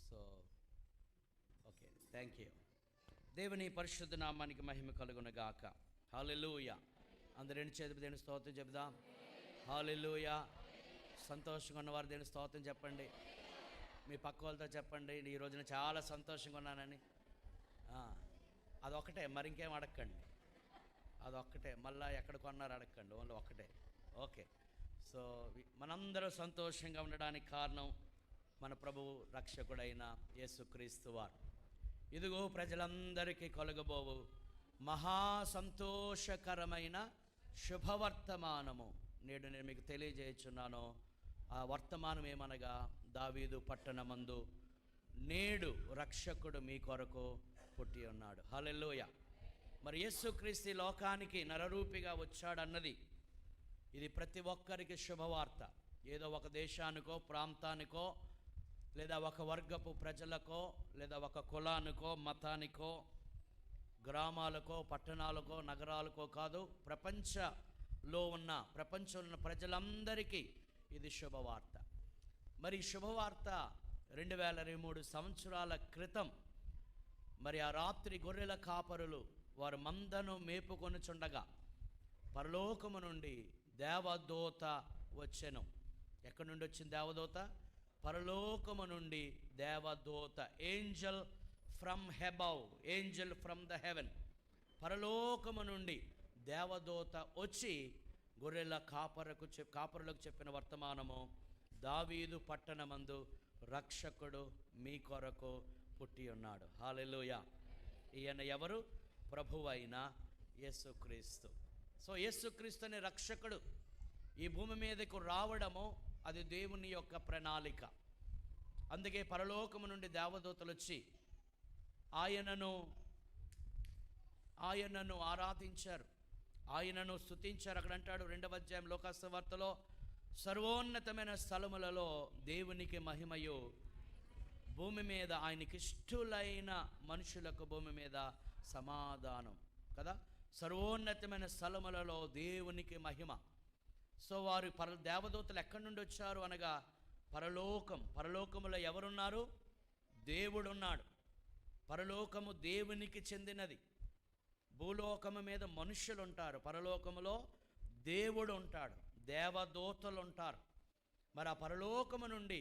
So okay, thank you. దేవుని పరిశుద్ధ నామానికి మహిమ కలుగునగాక. హల్లెలూయా. అందరు రెండు చేతులు దేని స్తోత్రం చెబుదాం. హల్లెలూయా. సంతోషంగా ఉన్నవారు దేని స్తోత్రం చెప్పండి. మీ పక్క వాళ్ళతో చెప్పండి, ఈ రోజున చాలా సంతోషంగా ఉన్నానని. అదొక్కటే, మరి ఇంకేం అడగండి. అదొక్కటే, మళ్ళీ ఎక్కడ కొన్నారు అడగండి, ఓన్లీ ఒక్కటే. ఓకే. సో మనందరూ సంతోషంగా ఉండడానికి కారణం మన ప్రభువు రక్షకుడైన యేసుక్రీస్తు వారు. ఇదిగో ప్రజలందరికీ కలుగబోవు మహా సంతోషకరమైన శుభవర్తమానము నేడు నేను మీకు తెలియజేయుచున్నాను. ఆ వర్తమానం ఏమనగా, దావీదు పట్టణమందు నేడు రక్షకుడు మీ కొరకు పుట్టి ఉన్నాడు. హల్లెలూయా. మరి యేసుక్రీస్తు లోకానికి నరరూపిగా వచ్చాడన్నది ఇది ప్రతి ఒక్కరికి శుభవార్త. ఏదో ఒక దేశానికో ప్రాంతానికో లేదా ఒక వర్గపు ప్రజలకో లేదా ఒక కులానికో మతానికో గ్రామాలకో పట్టణాలకో నగరాలకో కాదు, ప్రపంచంలో ఉన్న ప్రజలందరికీ ఇది శుభవార్త. మరి శుభవార్త 2023 సంవత్సరాల క్రితం మరి ఆ రాత్రి గొర్రెల కాపరులు వారు మందను మేపుకొనుచుండగా పరలోకము నుండి దేవదూత వచ్చెను. ఎక్కడి నుండి వచ్చింది దేవదూత? పరలోకము నుండి దేవదూత. Angel from heaven, angel from the heaven. పరలోకము నుండి దేవదూత వచ్చి గొర్రెల కాపరులకు చెప్పిన వర్తమానము, దావీదు పట్టణమందు రక్షకుడు మీ కొరకు పుట్టి ఉన్నాడు. హల్లెలూయా. ఈయన ఎవరు? ప్రభువైన యేసుక్రీస్తు. సో యేసుక్రీస్తు అనే రక్షకుడు ఈ భూమి మీదకు రావడము అది దేవుని యొక్క ప్రణాళిక. అందుకే పరలోకము నుండి దేవదూతలు వచ్చి ఆయనను ఆరాధించారు, ఆయనను స్తుతించారు. అక్కడ అంటాడు 2వ అధ్యాయం లోకాసు వార్తలో, సర్వోన్నతమైన స్థలములలో దేవునికి మహిమయు, భూమి మీద ఆయనకి ఇష్టులైన మనుషులకు భూమి మీద సమాధానం. కదా, సర్వోన్నతమైన స్థలములలో దేవునికి మహిమ. సో వారు దేవదూతలు ఎక్కడి నుండి వచ్చారు అనగా పరలోకములో ఎవరున్నారు? దేవుడు ఉన్నాడు. పరలోకము దేవునికి చెందినది. భూలోకము మీద మనుష్యులు ఉంటారు, పరలోకములో దేవుడు ఉంటాడు, దేవదూతలు ఉంటారు. మరి ఆ పరలోకము నుండి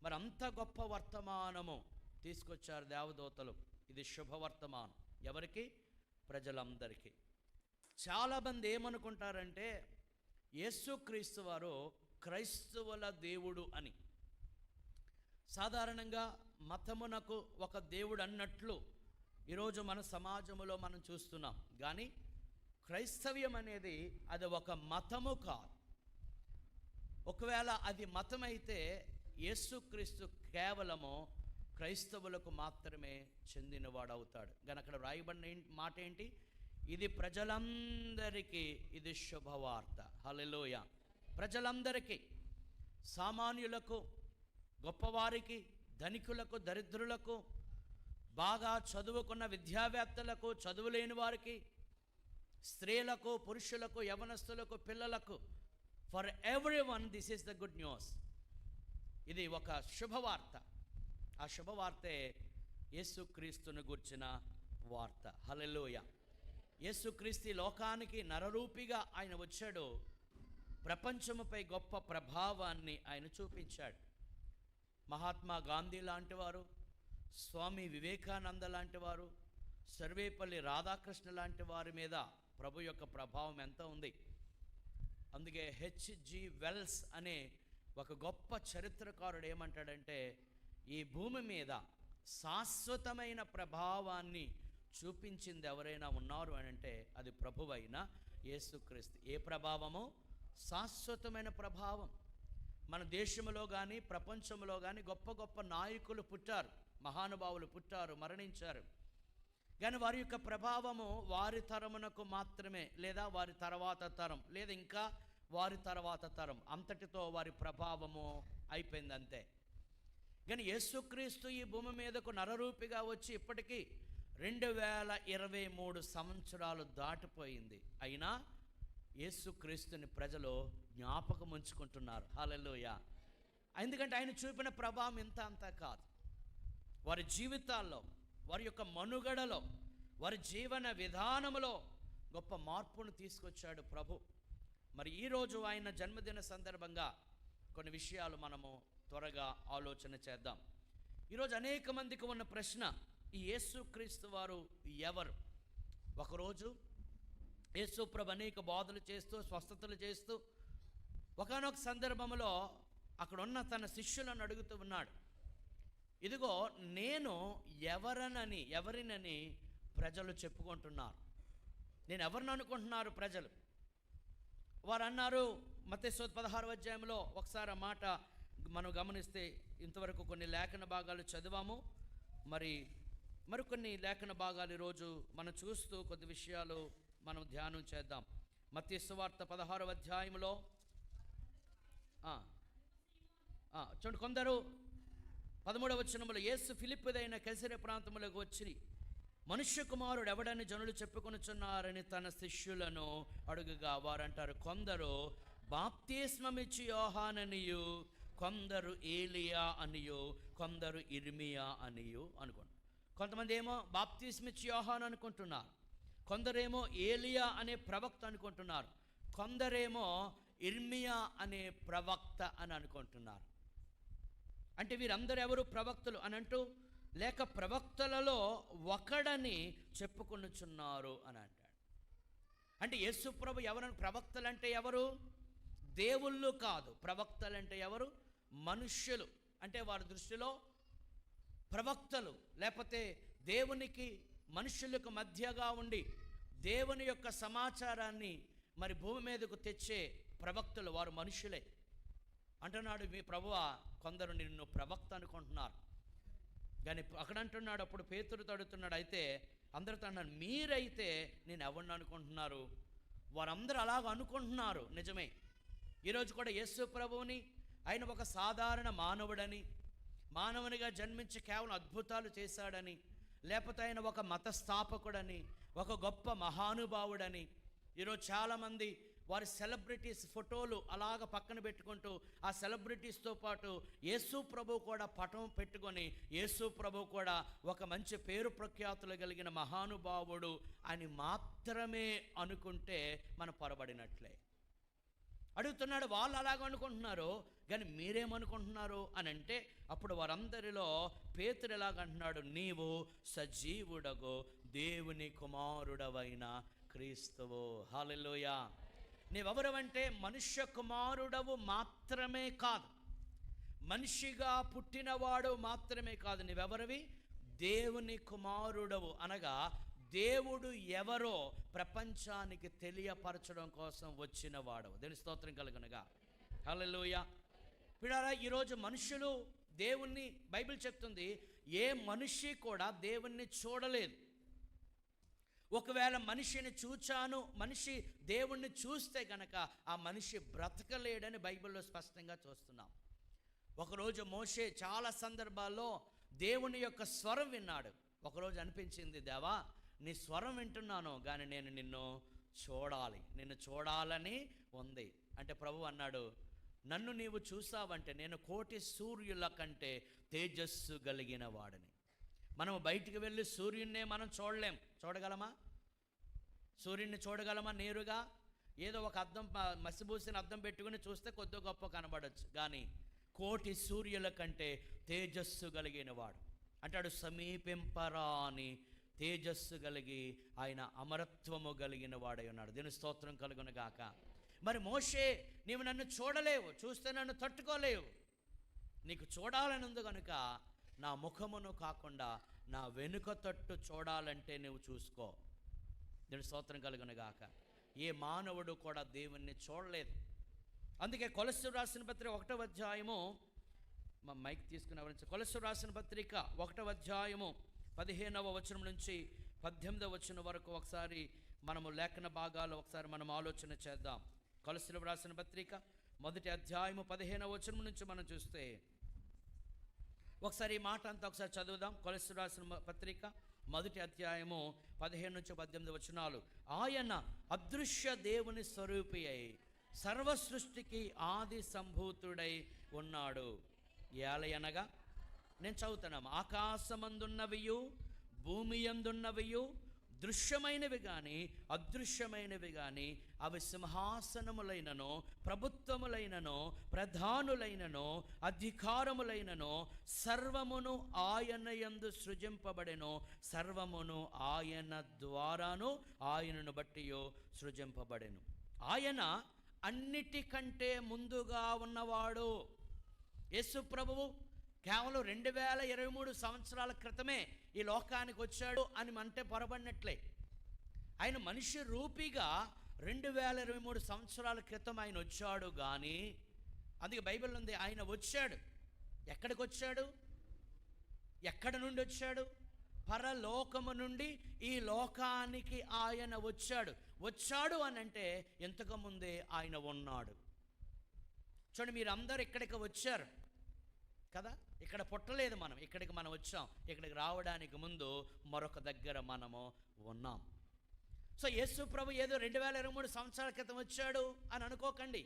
మరి అంత గొప్ప వర్తమానము తీసుకొచ్చారు దేవదూతలు. ఇది శుభవర్తమానం. ఎవరికి? ప్రజలందరికీ. చాలామంది ఏమనుకుంటారంటే యేసుక్రీస్తు వారు క్రైస్తవుల దేవుడు అని. సాధారణంగా మతమునకు ఒక దేవుడు అన్నట్లు ఈరోజు మన సమాజంలో మనం చూస్తున్నాం. కానీ క్రైస్తవ్యం అనేది అది ఒక మతము కాదు. ఒకవేళ అది మతమైతే యేసుక్రీస్తు కేవలము క్రైస్తవులకు మాత్రమే చెందినవాడు అవుతాడు. కానీ అక్కడ రాయబడిన మాట ఏంటి? ఇది ప్రజలందరికీ ఇది శుభవార్త. హల్లెలూయా. ప్రజలందరికీ, సామాన్యులకు, గొప్పవారికి, ధనికులకు, దరిద్రులకు, బాగా చదువుకున్న విద్యావేత్తలకు, చదువులేని వారికి, స్త్రీలకు, పురుషులకు, యవనస్తులకు, పిల్లలకు, for everyone this is the good news. ఇది ఒక శుభవార్త. ఆ శుభవార్తే యేసుక్రీస్తును గూర్చిన వార్త. హల్లెలూయా. యేసుక్రీస్తు లోకానికి నరరూపిగా ఆయన వచ్చాడు. ప్రపంచముపై గొప్ప ప్రభావాన్ని ఆయన చూపించాడు. మహాత్మా గాంధీ లాంటి వారు, స్వామి వివేకానంద లాంటి వారు, సర్వేపల్లి రాధాకృష్ణ లాంటి వారి మీద ప్రభు యొక్క ప్రభావం ఎంత ఉంది. అందుకే హెచ్జి వెల్స్ అనే ఒక గొప్ప చరిత్రకారుడు ఏమంటాడంటే, ఈ భూమి మీద శాశ్వతమైన ప్రభావాన్ని చూపించింది ఎవరైనా ఉన్నారు అని అంటే అది ప్రభువైన యేసుక్రీస్తు. ఏ ప్రభావము? శాశ్వతమైన ప్రభావం. మన దేశంలో కానీ ప్రపంచంలో కానీ గొప్ప గొప్ప నాయకులు పుట్టారు, మహానుభావులు పుట్టారు, మరణించారు. కానీ వారి యొక్క ప్రభావము వారి తరమునకు మాత్రమే, లేదా వారి తర్వాత తరం, లేదా ఇంకా వారి తర్వాత తరం, అంతటితో వారి ప్రభావము అయిపోయింది, అంతే. కానీ యేసుక్రీస్తు ఈ భూమి మీదకు నరరూపిగా వచ్చి ఇప్పటికీ 2023 సంవత్సరాలు దాటిపోయింది. అయినా యేసుక్రీస్తుని ప్రజలు జ్ఞాపకం ఉంచుకుంటున్నారు. హల్లెలూయా. ఎందుకంటే ఆయన చూపిన ప్రభావం ఇంత అంతా కాదు. వారి జీవితాల్లో, వారి యొక్క మనుగడలో, వారి జీవన విధానంలో గొప్ప మార్పును తీసుకొచ్చాడు ప్రభు. మరి ఈరోజు ఆయన జన్మదిన సందర్భంగా కొన్ని విషయాలు మనము త్వరగా ఆలోచన చేద్దాం. ఈరోజు అనేక మందికి ఉన్న ప్రశ్న, ఈ యేసుక్రీస్తు వారు ఎవరు? ఒకరోజు యేసు ప్రభు అనేక బోధలు చేస్తూ, స్వస్థతలు చేస్తూ ఒకానొక సందర్భంలో అక్కడ ఉన్న తన శిష్యులను అడుగుతూ ఉన్నాడు, ఇదిగో నేను ఎవరినని ప్రజలు చెప్పుకుంటున్నారు? నేను ఎవరిని అనుకుంటున్నారు ప్రజలు? వారు అన్నారు, మత్తయి 16వ అధ్యాయంలో ఒకసారి ఆ మాట మనం గమనిస్తే, ఇంతవరకు కొన్ని లేఖన భాగాలు చదివాము, మరికొన్ని లేఖన భాగాలు ఈరోజు మనం చూస్తూ కొద్ది విషయాలు మనం ధ్యానం చేద్దాం. మత్తయి సువార్త 16వ అధ్యాయంలో చూడండి, కొందరు 13వ వచనములో, యేసు ఫిలిప్పుదైన కైసరయ ప్రాంతములకు వచ్చి మనుష్య కుమారుడు ఎవడని జనులు చెప్పుకొనుచున్నారని తన శిష్యులను అడుగుగా, వారంటారు, కొందరు బాప్తిస్మమిచ్చి యోహాననియు, కొందరు ఏలియా అనియు, కొందరు ఇర్మియా అనియు అనుకోండి. కొంతమంది ఏమో బాప్తిస్మిచ్చి యోహాన్ అనుకుంటున్నారు, కొందరేమో ఏలియా అనే ప్రవక్త అనుకుంటున్నారు, కొందరేమో ఇర్మియా అనే ప్రవక్త అని అనుకుంటున్నారు. అంటే వీరందరూ ఎవరు ప్రవక్తలు అని అంటూ, లేక ప్రవక్తలలో ఒకడని చెప్పుకొనుచున్నారు అని అంటాడు. అంటే యేసు ప్రభు ఎవరని? ప్రవక్తలంటే ఎవరు? దేవుళ్ళు కాదు. ప్రవక్తలంటే ఎవరు? మనుష్యులు. అంటే వారి దృష్టిలో ప్రవక్తలు, లేకపోతే దేవునికి మనుష్యులకు మధ్యగా ఉండి దేవుని యొక్క సమాచారాన్ని మరి భూమి మీదకు తెచ్చే ప్రవక్తలు వారు మనుష్యులే. అంటున్నాడు, మీ ప్రభువా కొందరు నిన్ను ప్రవక్త అనుకుంటున్నారు. కానీ అక్కడ అంటున్నాడు, అప్పుడు పేతురుతో అడుగుతున్నాడు, అయితే అందరితో అన్నాడు, మీరైతే నేను ఎవరిని అనుకుంటున్నారు? వారందరూ అలాగ అనుకుంటున్నారు, నిజమే. ఈరోజు కూడా యేసు ప్రభువుని ఆయన ఒక సాధారణ మానవునిగా జన్మించి కేవలం అద్భుతాలు చేశాడని, లేకపోతే ఆయన ఒక మత స్థాపకుడని, ఒక గొప్ప మహానుభావుడని ఈరోజు చాలామంది వారి సెలబ్రిటీస్ ఫోటోలు అలాగ పక్కన పెట్టుకుంటూ, ఆ సెలబ్రిటీస్తో పాటు యేసు ప్రభు కూడా పటం పెట్టుకొని, యేసు ప్రభు కూడా ఒక మంచి పేరు ప్రఖ్యాతులు కలిగిన మహానుభావుడు అని మాత్రమే అనుకుంటే మనం పొరబడినట్లే. అడుగుతున్నాడు, వాళ్ళు అలాగ అనుకుంటున్నారు, కానీ మీరేమనుకుంటున్నారు అని అంటే, అప్పుడు వారందరిలో పేతురు ఎలాగంటున్నాడు, నీవు సజీవుడగు దేవుని కుమారుడవైన క్రీస్తువు. హల్లెలూయా. నీవెవరవంటే మనుష్య కుమారుడవు మాత్రమే కాదు, మనిషిగా పుట్టినవాడు మాత్రమే కాదు, నీవెవరివి? దేవుని కుమారుడవు. అనగా దేవుడు ఎవరో ప్రపంచానికి తెలియపరచడం కోసం వచ్చిన వాడవు. దేవుని స్తోత్రం కలుగునుగా. హల్లెలూయా. పిల్లారా, ఈరోజు మనుషులు దేవుణ్ణి, బైబిల్ చెప్తుంది, ఏ మనిషి కూడా దేవుణ్ణి చూడలేదు. ఒకవేళ మనిషిని చూచాను, మనిషి దేవుణ్ణి చూస్తే గనక ఆ మనిషి బ్రతకలేడని బైబిల్లో స్పష్టంగా చూస్తున్నాం. ఒకరోజు మోషే చాలా సందర్భాల్లో దేవుని యొక్క స్వరం విన్నాడు. ఒకరోజు అనిపించింది, దేవా నీ స్వరం వింటున్నాను, కానీ నేను నిన్ను చూడాలని ఉంది. అంటే ప్రభు అన్నాడు, నన్ను నీవు చూసావంటే నేను కోటి సూర్యుల కంటే తేజస్సు కలిగిన వాడిని. మనం బయటికి వెళ్ళి సూర్యున్నే మనం చూడగలమా? సూర్యుడిని చూడగలమా నేరుగా? ఏదో ఒక అద్దం, మసిబూసిన అద్దం పెట్టుకుని చూస్తే కొద్ది గొప్ప కనబడచ్చు, కానీ కోటి సూర్యుల కంటే తేజస్సు కలిగిన వాడు అంటాడు, సమీపింపరాని తేజస్సు కలిగి ఆయన అమరత్వము కలిగిన వాడై ఉన్నాడు. దీని స్తోత్రం కలుగును గాక. మరి మోషే, నీవు నన్ను చూడలేవు, చూస్తే నన్ను తట్టుకోలేవు, నీకు చూడాలని ఉంది కనుక నా ముఖమును కాకుండా నా వెనుక తట్టు చూడాలంటే నువ్వు చూసుకో. దీని స్తోత్రం కలుగును గాక. ఏ మానవుడు కూడా దేవుణ్ణి చూడలేదు. అందుకే కొలస్సీలు రాసిన పత్రిక 1వ అధ్యాయము, మా మైక్ తీసుకుని ఎవరి, కొలస్సీలు రాసిన పత్రిక 1వ అధ్యాయము 15వ వచనం నుంచి 18వ వచనం వరకు ఒకసారి మనము లేఖన భాగాలు ఒకసారి మనం ఆలోచన చేద్దాం. కొలస్సీలు రాసిన పత్రిక 1వ అధ్యాయము 15వ వచనం నుంచి మనం చూస్తే, ఒకసారి ఈ మాట అంతా ఒకసారి చదువుదాం. కొలస్సీలు రాసిన పత్రిక 1వ అధ్యాయము 15 నుంచి 18 వచనాలు. ఆయన అదృశ్య దేవుని స్వరూపి అయి సర్వ సృష్టికి ఆది సంభూతుడై ఉన్నాడు. ఏలయనగా నేను చదువుతున్నాము. ఆకాశమందున్నవియు భూమి యందున్నవియు దృశ్యమైనవి కానీ అదృశ్యమైనవి కానీ అవి సింహాసనములైనను ప్రభుత్వములైనను ప్రధానులైనను అధికారములైనను సర్వమును ఆయన యందు సృజింపబడెను, సర్వమును ఆయన ద్వారాను ఆయనను బట్టియో సృజింపబడెను. ఆయన అన్నిటికంటే ముందుగా ఉన్నవాడు. యేసు ప్రభువు కేవలం 2023 సంవత్సరాల క్రితమే ఈ లోకానికి వచ్చాడు అని అంటే పొరబడినట్లే. ఆయన మనిషి రూపిగా 2023 సంవత్సరాల క్రితం ఆయన వచ్చాడు. కానీ అందుకే బైబిల్ ఉంది, ఆయన వచ్చాడు. ఎక్కడికి వచ్చాడు? ఎక్కడి నుండి వచ్చాడు? పరలోకము నుండి ఈ లోకానికి ఆయన వచ్చాడు. వచ్చాడు అని అంటే ఇంతకుముందే ఆయన ఉన్నాడు. చూడండి, మీరు అందరు ఇక్కడికి వచ్చారు కదా, ఇక్కడ పుట్టలేదు మనం, ఇక్కడికి మనం వచ్చాం. ఇక్కడికి రావడానికి ముందు మరొక దగ్గర మనము ఉన్నాం. సో యేసు ప్రభు ఏదో 2023 సంవత్సరాల క్రితం వచ్చాడు అని అనుకోకండి.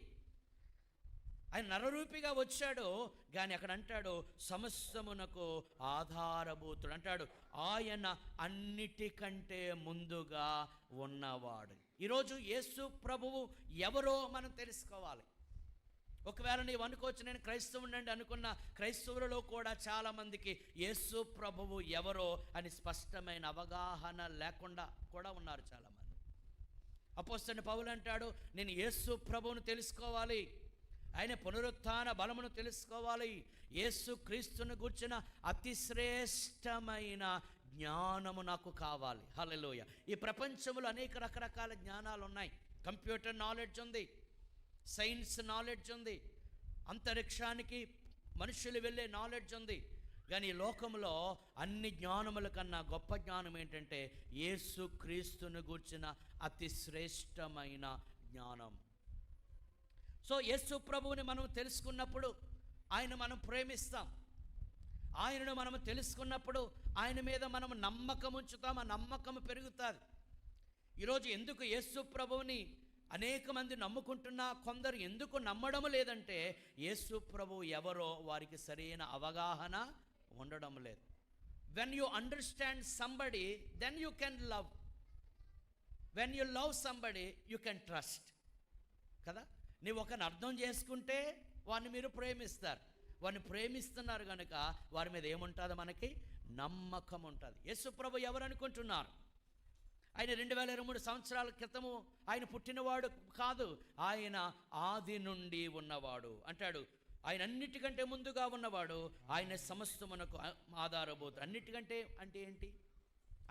ఆయన నరరూపిగా వచ్చాడు. కానీ అక్కడ అంటాడు సమస్తమునకు ఆధారభూతుడు అంటాడు. ఆయన అన్నిటికంటే ముందుగా ఉన్నవాడు. ఈరోజు యేసు ప్రభువు ఎవరో మనం తెలుసుకోవాలి. ఒకవేళ నీవు అనుకోవచ్చు నేను క్రైస్తవునండి అనుకున్న క్రైస్తవులలో కూడా చాలామందికి యేసు ప్రభువు ఎవరో అని స్పష్టమైన అవగాహన లేకుండా కూడా ఉన్నారు చాలామంది. అపోస్తలుడైన పౌలు అంటాడు, నేను యేసు ప్రభువును తెలుసుకోవాలి, ఆయన పునరుత్థాన బలమును తెలుసుకోవాలి, యేసు క్రీస్తును గూర్చిన అతి శ్రేష్టమైన జ్ఞానము నాకు కావాలి. హల్లెలూయా. ఈ ప్రపంచంలో అనేక రకరకాల జ్ఞానాలు ఉన్నాయి. కంప్యూటర్ నాలెడ్జ్ ఉంది, సైన్స్ నాలెడ్జ్ ఉంది, అంతరిక్షానికి మనుషులు వెళ్ళే నాలెడ్జ్ ఉంది. కానీ ఈ లోకంలో అన్ని జ్ఞానముల కన్నా గొప్ప జ్ఞానం ఏంటంటే యేసు క్రీస్తును గూర్చిన అతి శ్రేష్టమైన జ్ఞానం. సో యేసు ప్రభువుని మనం తెలుసుకున్నప్పుడు ఆయన మనం ప్రేమిస్తాం. ఆయనను మనం తెలుసుకున్నప్పుడు ఆయన మీద మనం నమ్మకం ఉంచుతాం. ఆ నమ్మకం పెరుగుతుంది. ఈరోజు ఎందుకు యేసు ప్రభువుని అనేక మంది నమ్ముకుంటున్నా కొందరు ఎందుకు నమ్మడం లేదంటే యేసు ప్రభువు ఎవరో వారికి సరైన అవగాహన ఉండడం లేదు. When you understand somebody then you can love. When you love somebody you can trust కదా. నీవు ఒకరిని అర్థం చేసుకుంటే వారిని మీరు ప్రేమిస్తారు. వారిని ప్రేమిస్తున్నారు కనుక వారి మీద ఏముంటుంది? మనకి నమ్మకం ఉంటుంది. యేసు ప్రభు ఎవరు అనుకుంటున్నారు? ఆయన 2023 సంవత్సరాల క్రితము ఆయన పుట్టినవాడు కాదు, ఆయన ఆది నుండి ఉన్నవాడు అంటాడు. ఆయన అన్నిటికంటే ముందుగా ఉన్నవాడు, ఆయన సమస్తమునకు ఆధారభూతుడు. అన్నిటికంటే అంటే ఏంటి?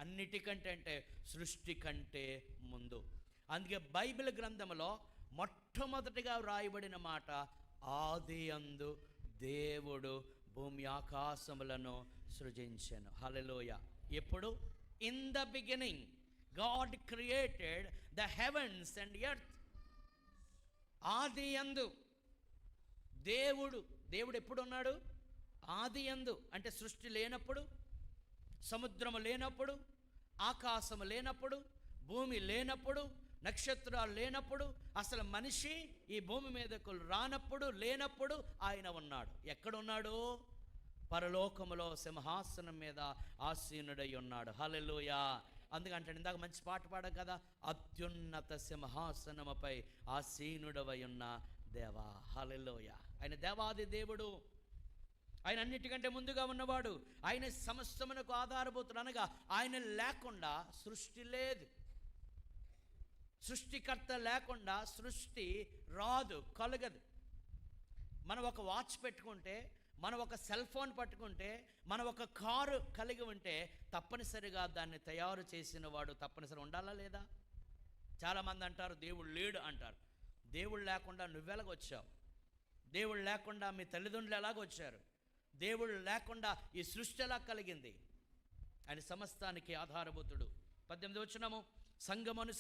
అన్నిటికంటే అంటే సృష్టి కంటే ముందు. అందుకే బైబిల్ గ్రంథంలో మొట్టమొదటిగా వ్రాయబడిన మాట ఆది యందు దేవుడు భూమి ఆకాశములను సృజించెను. హల్లెలూయా. ఎప్పుడు? In the beginning God created the heavens and earth. ఆది యందు దేవుడు ఎప్పుడు ఉన్నాడు? ఆది యందు అంటే సృష్టి లేనప్పుడు, సముద్రము లేనప్పుడు, ఆకాశము లేనప్పుడు, భూమి లేనప్పుడు, నక్షత్రాలు లేనప్పుడు, అసలు మనిషి ఈ భూమి మీదకు రానప్పుడు లేనప్పుడు ఆయన ఉన్నాడు. ఎక్కడున్నాడు? పరలోకములో సింహాసనం మీద ఆసీనుడై ఉన్నాడు. హల్లెలూయా. అందుకంటే ఇందాక మంచి పాట పాడాం కదా, అత్యున్నత సింహాసనముపై ఆసీనుడవై ఉన్న దేవా. హల్లెలూయా. ఆయన దేవాది దేవుడు, ఆయన అన్నిటికంటే ముందుగా ఉన్నవాడు, ఆయన సమస్తమునకు ఆధారభూతుడు. అనగా ఆయన లేకుండా సృష్టి లేదు. సృష్టికర్త లేకుండా సృష్టి రాదు, కలగదు. మనం ఒక వాచ్ పెట్టుకుంటే, మనం ఒక సెల్ ఫోన్ పట్టుకుంటే, మనం ఒక కారు కలిగి ఉంటే తప్పనిసరిగా దాన్ని తయారు చేసిన వాడు తప్పనిసరి ఉండాలా లేదా? చాలామంది అంటారు దేవుడు లేడు అంటారు. దేవుడు లేకుండా నువ్వెలాగొచ్చావు? దేవుడు లేకుండా మీ తల్లిదండ్రులు ఎలాగొచ్చారు? దేవుడు లేకుండా ఈ సృష్టి ఎలా కలిగింది? ఆయన సమస్తానికి ఆధారభూతుడు. 18 వచనము, సంగమను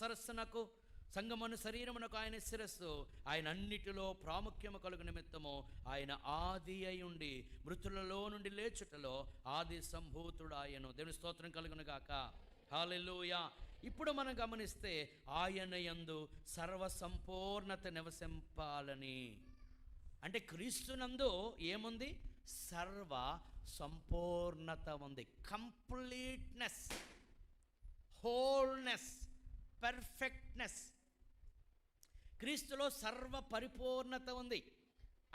శరీరమునకు ఆయన శిరస్సు, ఆయన అన్నిటిలో ప్రాముఖ్యము కలుగు నిమిత్తము ఆయన ఆది అయి ఉండి మృతులలో నుండి లేచుటలో ఆది సంభూతుడు ఆయను. దేవుని స్తోత్రం కలుగును గాక. హల్లెలూయా. ఇప్పుడు మనం గమనిస్తే ఆయన యందు సర్వసంపూర్ణత నివసింపాలని, అంటే క్రీస్తునందు ఏముంది? సర్వ సంపూర్ణత ఉంది. Completeness, wholeness, perfectness. క్రీస్తులో సర్వ పరిపూర్ణత ఉంది.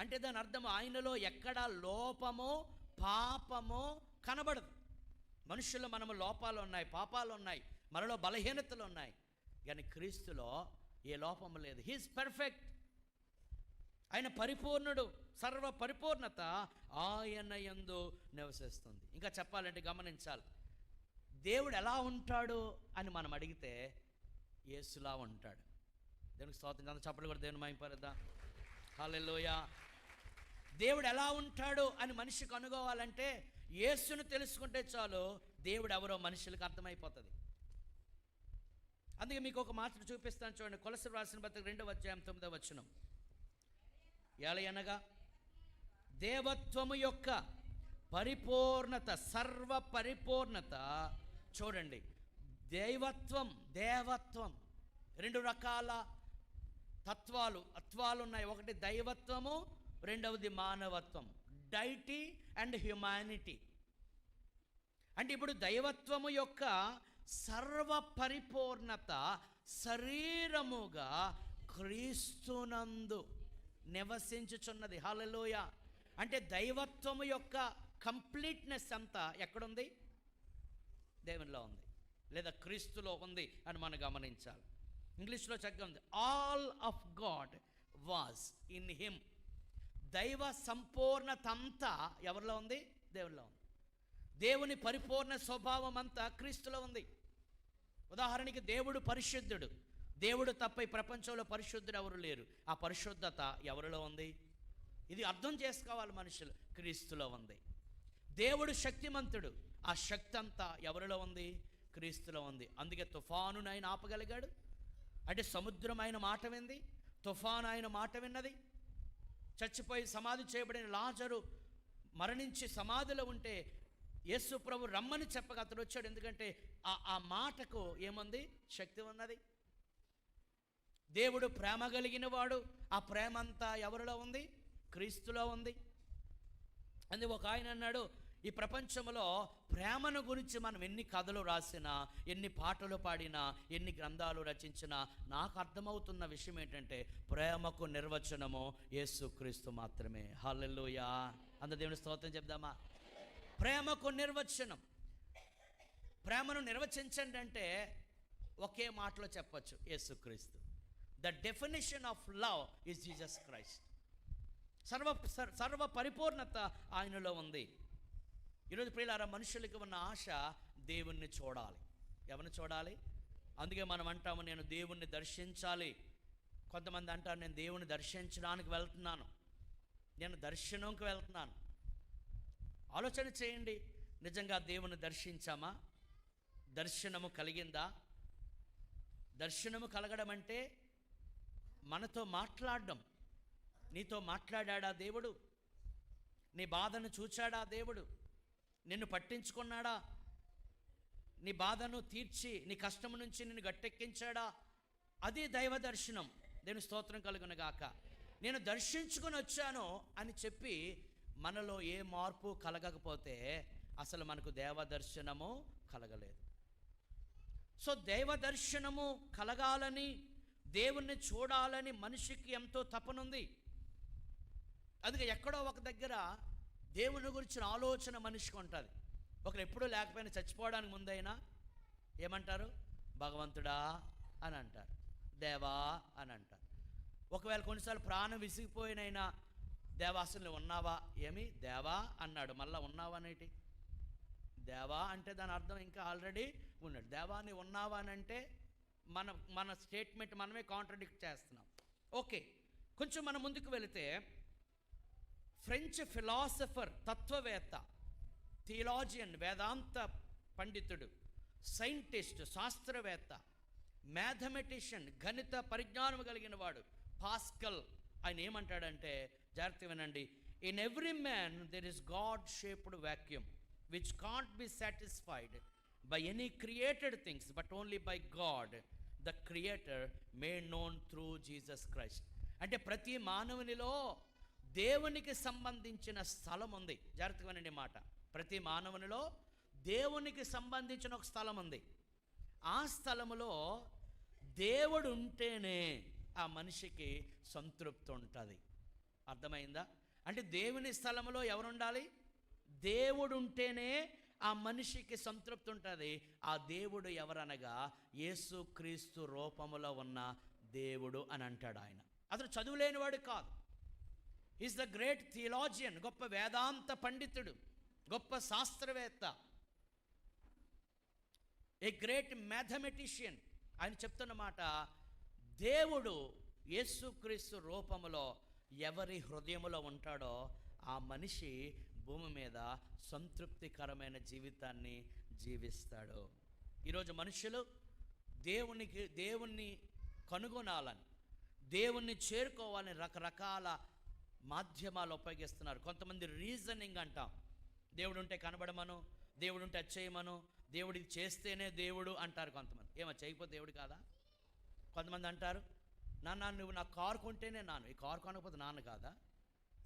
అంటే దాని అర్థం ఆయనలో ఎక్కడ లోపమో పాపమో కనబడదు. మనుషులు మనము లోపాలు ఉన్నాయి, పాపాలు ఉన్నాయి, మనలో బలహీనతలు ఉన్నాయి. కానీ క్రీస్తులో ఏ లోపము లేదు. He is perfect. ఆయన పరిపూర్ణుడు. సర్వ పరిపూర్ణత ఆయన యందు నివసిస్తుంది. ఇంకా చెప్పాలంటే గమనించాలి, దేవుడు ఎలా ఉంటాడు అని మనం అడిగితే యేసులా ఉంటాడు. దేవునికి స్తోత్రం. అంత చప్పట్లు కూడా దేవుని మహిమపరదా. హల్లెలూయా. దేవుడు ఎలా ఉంటాడు అని మనిషికి అనుకోవాలంటే యేసును తెలుసుకుంటే చాలు దేవుడు ఎవరో మనుషులకు అర్థమైపోతుంది. అందుకే మీకు ఒక మాట చూపిస్తాను చూడండి. కొలస్సీలకు రాసిన పత్రిక 2వ అధ్యాయం 9వ వచనం. ఎలయనగా దేవత్వము యొక్క పరిపూర్ణత, సర్వ పరిపూర్ణత. చూడండి, దేవత్వం 2 రకాల అత్వాలు ఉన్నాయి. ఒకటి దైవత్వము, రెండవది మానవత్వం. Deity and humanity. అంటే ఇప్పుడు దైవత్వము యొక్క సర్వ పరిపూర్ణత శరీరముగా క్రీస్తునందు నివసించుచున్నది. హల్లెలూయా. అంటే దైవత్వము యొక్క కంప్లీట్నెస్ అంతా ఎక్కడుంది? దేవునిలో ఉంది, లేదా క్రీస్తులో ఉంది అని మనం గమనించాలి. ఇంగ్లీష్లో చక్కగా ఉంది, all of God was in him. దైవ సంపూర్ణత అంతా ఎవరిలో ఉంది? దేవునిలో ఉంది. దేవుని పరిపూర్ణ స్వభావం అంతా క్రీస్తులో ఉంది. ఉదాహరణకి దేవుడు పరిశుద్ధుడు. దేవుడు తప్ప ఈ ప్రపంచంలో పరిశుద్ధుడు ఎవరు లేరు. ఆ పరిశుద్ధత ఎవరిలో ఉంది? ఇది అర్థం చేసుకోవాలి మనుషులు. క్రీస్తులో ఉంది. దేవుడు శక్తిమంతుడు. ఆ శక్తి అంతా ఎవరిలో ఉంది? క్రీస్తులో ఉంది. అందుకే తుఫానును ఆయన ఆపగలిగాడు. అంటే సముద్రం ఆయన మాట వింది, తుఫాను ఆయన మాట విన్నది. చచ్చిపోయి సమాధి చేయబడిన లాజరు మరణించి సమాధిలో ఉంటే యేసు ప్రభు రమ్మని చెప్పగా అతడు వచ్చాడు. ఎందుకంటే ఆ మాటకు ఏముంది? శక్తి ఉన్నది. దేవుడు ప్రేమ కలిగిన వాడు. ఆ ప్రేమ అంతా ఎవరిలో ఉంది? క్రీస్తులో ఉంది. అందుకే ఒక ఆయన అన్నాడు, ఈ ప్రపంచంలో ప్రేమను గురించి మనం ఎన్ని కథలు రాసినా, ఎన్ని పాటలు పాడినా, ఎన్ని గ్రంథాలు రచించినా నాకు అర్థమవుతున్న విషయం ఏంటంటే ప్రేమకు నిర్వచనము యేసుక్రీస్తు మాత్రమే. హల్లెలూయా. అందరూ దేవుని స్తోత్రం చెప్దామా? ప్రేమకు నిర్వచనం. ప్రేమను నిర్వచించండి అంటే ఒకే మాటలో చెప్పచ్చు, యేసుక్రీస్తు. The definition of love is Jesus Christ. సర్వ పరిపూర్ణత ఆయనలో ఉంది. ఈరోజు ప్రియులారా, మనుషులకి ఉన్న ఆశ దేవుణ్ణి చూడాలి. ఎవరిని చూడాలి? అందుకే మనం అంటాము, నేను దేవుణ్ణి దర్శించాలి. కొంతమంది అంటారు, నేను దేవుణ్ణి దర్శించడానికి వెళ్తున్నాను, నేను దర్శనంకి వెళ్తున్నాను. ఆలోచన చేయండి, నిజంగా దేవుని దర్శించామా? దర్శనము కలిగిందా? దర్శనము కలగడం అంటే మనతో మాట్లాడడం. నీతో మాట్లాడా దేవుడు? నీ బాధను చూచాడా దేవుడు? నిన్ను పట్టించుకున్నాడా? నీ బాధను తీర్చి నీ కష్టం నుంచి నిన్ను గట్టెక్కించాడా? అది దైవ దర్శనం. దేవుని స్తోత్రం కలుగును గాక. నేను దర్శించుకొని వచ్చాను అని చెప్పి మనలో ఏ మార్పు కలగకపోతే అసలు మనకు దేవ దర్శనము కలగలేదు. సో దైవ దర్శనము కలగాలని, దేవుణ్ణి చూడాలని మనిషికి ఎంతో తపనుంది. అందుకే ఎక్కడో ఒక దగ్గర దేవుని గురించిన ఆలోచన మనిషికి ఉంటుంది. ఒకరు ఎప్పుడూ లేకపోయినా చచ్చిపోవడానికి ముందైనా ఏమంటారు? భగవంతుడా అని అంటారు, దేవా అని అంటారు. ఒకవేళ కొన్నిసార్లు ప్రాణం విసిగిపోయినైనా దేవా అసలు నువ్వు ఉన్నావా? ఏమి దేవా అన్నాడు, మళ్ళీ ఉన్నావా అనేటి? దేవా అంటే దాని అర్థం ఇంకా ఆల్రెడీ ఉన్నాడు. దేవా నీ ఉన్నావా అని అంటే మన స్టేట్మెంట్ మనమే కాంట్రడిక్ట్ చేస్తున్నాం. ఓకే, కొంచెం మనం ముందుకు వెళితే ఫ్రెంచ్ ఫిలాసఫర్, తత్వవేత్త, థియాలజియన్, వేదాంత పండితుడు, సైంటిస్ట్, శాస్త్రవేత్త, మ్యాథమెటిషియన్, గణిత పరిజ్ఞానం కలిగిన వాడు పాస్కల్, ఆయన ఏమంటాడంటే, జాగ్రత్త వినండి, in every man there is God shaped vacuum which can't be satisfied by any created things but only by God the creator made known through Jesus Christ. అంటే ప్రతి మానవునిలో దేవునికి సంబంధించిన స్థలం ఉంది. జాగ్రత్తగా వినండి మాట. ప్రతి మానవునిలో దేవునికి సంబంధించిన ఒక స్థలం ఉంది. ఆ స్థలములో దేవుడు ఉంటేనే ఆ మనిషికి సంతృప్తి ఉంటుంది. అర్థమైందా? అంటే దేవుని స్థలంలో ఎవరు ఉండాలి? దేవుడు ఉంటేనే ఆ మనిషికి సంతృప్తి ఉంటుంది. ఆ దేవుడు ఎవరనగా యేసుక్రీస్తు రూపములో ఉన్న దేవుడు అని అంటాడు ఆయన. అతను చదువులేనివాడు కాదు. ఈజ్ ద గ్రేట్ థియలాజియన్, గొప్ప వేదాంత పండితుడు, గొప్ప శాస్త్రవేత్త, ఏ గ్రేట్ మ్యాథమెటిషియన్. ఆయన చెప్తున్నమాట, దేవుడు యేసుక్రీస్తు రూపములో ఎవరి హృదయములో ఉంటాడో ఆ మనిషి భూమి మీద సంతృప్తికరమైన జీవితాన్ని జీవిస్తాడు. ఈరోజు మనుషులు దేవుణ్ణి కనుగొనాలని, దేవుణ్ణి చేరుకోవాలని రకరకాల మాధ్యమాలు ఉపయోగిస్తున్నారు. కొంతమంది రీజనింగ్ అంటాం, దేవుడు ఉంటే కనబడమను, దేవుడు ఉంటే అచ్చేయమను, దేవుడు ఇది చేస్తేనే దేవుడు అంటారు. కొంతమంది ఏమో చేయకపోతే దేవుడు కాదా? కొంతమంది అంటారు, నాన్న నువ్వు నా కారు కొంటేనే నాన్న, ఈ కారు కొనకపోతే నాన్న కాదా?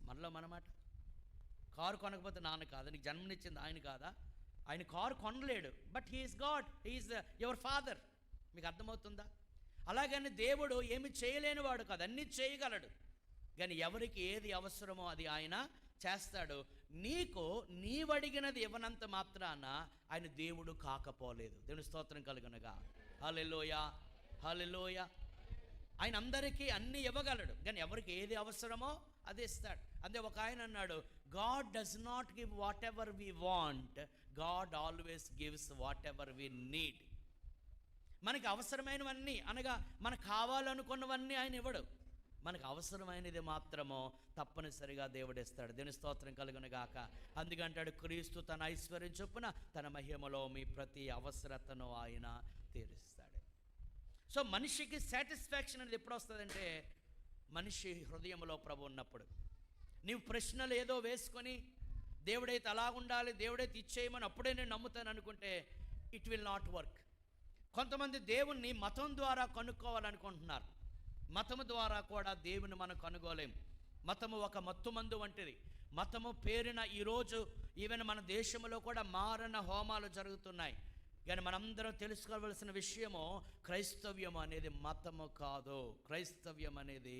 మనలో మనమాట, కారు కొనకపోతే నాన్న కాదా? నీకు జన్మనిచ్చింది ఆయన కాదా? ఆయన కారు కొనలేడు, but he's God, he's your father. మీకు అర్థమవుతుందా? అలాగని దేవుడు ఏమి చేయలేనివాడు కాదు, అన్నీ చేయగలడు. కానీ ఎవరికి ఏది అవసరమో అది ఆయన చేస్తాడు. నీవడిగినది ఇవ్వనంత మాత్రాన ఆయన దేవుడు కాకపోలేదు. దేవుని స్తోత్రం కలుగునగా. హల్లెలూయా, హల్లెలూయా. ఆయన అందరికీ అన్నీ ఇవ్వగలడు, కానీ ఎవరికి ఏది అవసరమో అది ఇస్తాడు. అంతే ఒక ఆయన అన్నాడు, God does not give what ever we want, God always gives what ever we need. మనకి అవసరమైనవన్నీ అనగా మనకు కావాలనుకున్నవన్నీ ఆయన ఇవ్వడు, మనకు అవసరమైనది మాత్రమో తప్పనిసరిగా దేవుడు ఇస్తాడు. దేవుని స్తోత్రం కలుగును గాక. అందుకంటాడు, క్రీస్తు తన ఐశ్వర్యం చొప్పున తన మహిమలో మీ ప్రతి అవసరతను ఆయన తీరుస్తాడు. సో మనిషికి సాటిస్ఫాక్షన్ అనేది ఎప్పుడు వస్తుందంటే, మనిషి హృదయంలో ప్రభు ఉన్నప్పుడు. నీవు ప్రశ్నలు ఏదో వేసుకొని దేవుడైతే అలా ఉండాలి, దేవుడైతే ఇచ్చేయమని అప్పుడే నేను నమ్ముతాను అనుకుంటే ఇట్ విల్ నాట్ వర్క్. కొంతమంది దేవుణ్ణి మతం ద్వారా కనుక్కోవాలనుకుంటున్నారు. మతము ద్వారా కూడా దేవుని మనం కనుగోలేం. మతము ఒక మత్తుమందు వంటిది. మతము పేరున ఈరోజు ఈవెన్ మన దేశంలో కూడా మారణ హోమాలు జరుగుతున్నాయి. కానీ మనందరం తెలుసుకోవలసిన విషయము, క్రైస్తవ్యం అనేది మతము కాదు. క్రైస్తవ్యం అనేది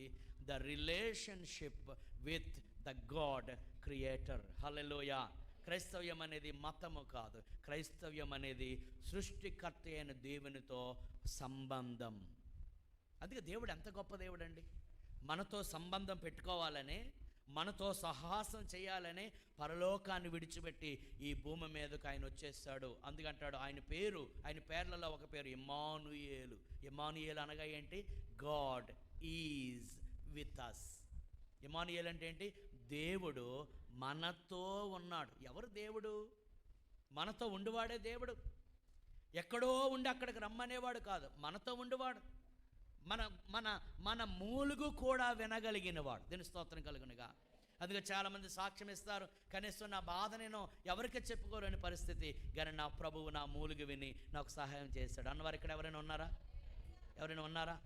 the relationship with the God creator. Hallelujah. క్రైస్తవ్యం అనేది మతము కాదు. క్రైస్తవ్యం అనేది సృష్టికర్త అయిన దేవునితో సంబంధం. అందుకే దేవుడు ఎంత గొప్ప దేవుడు అండి. మనతో సంబంధం పెట్టుకోవాలని, మనతో సహాసం చేయాలని పరలోకాన్ని విడిచిపెట్టి ఈ భూమి మీదకు ఆయన వచ్చేస్తాడు. అందుకంటాడు ఆయన పేర్లలో ఒక పేరు ఇమ్మానుయేలు. ఇమ్మానుయేలు అనగా ఏంటి? God is with us. Emmanuel అంటే ఏంటి? దేవుడు మనతో ఉన్నాడు. ఎవరు దేవుడు? మనతో ఉండివాడే దేవుడు. ఎక్కడో ఉండి అక్కడికి రమ్మనేవాడు కాదు, మనతో ఉండివాడు. మన మూలుగు కూడా వినగలిగినవాడు. దీని స్తోత్రం కలుగునుగా. అందుకే చాలామంది సాక్ష్యం ఇస్తారు, కనీసం నా బాధ నేను ఎవరికి చెప్పుకోలేని పరిస్థితి, కానీ నా ప్రభువు నా మూలుగు విని నాకు సహాయం చేశాడు అన్నవారు ఇక్కడ ఎవరైనా ఉన్నారా?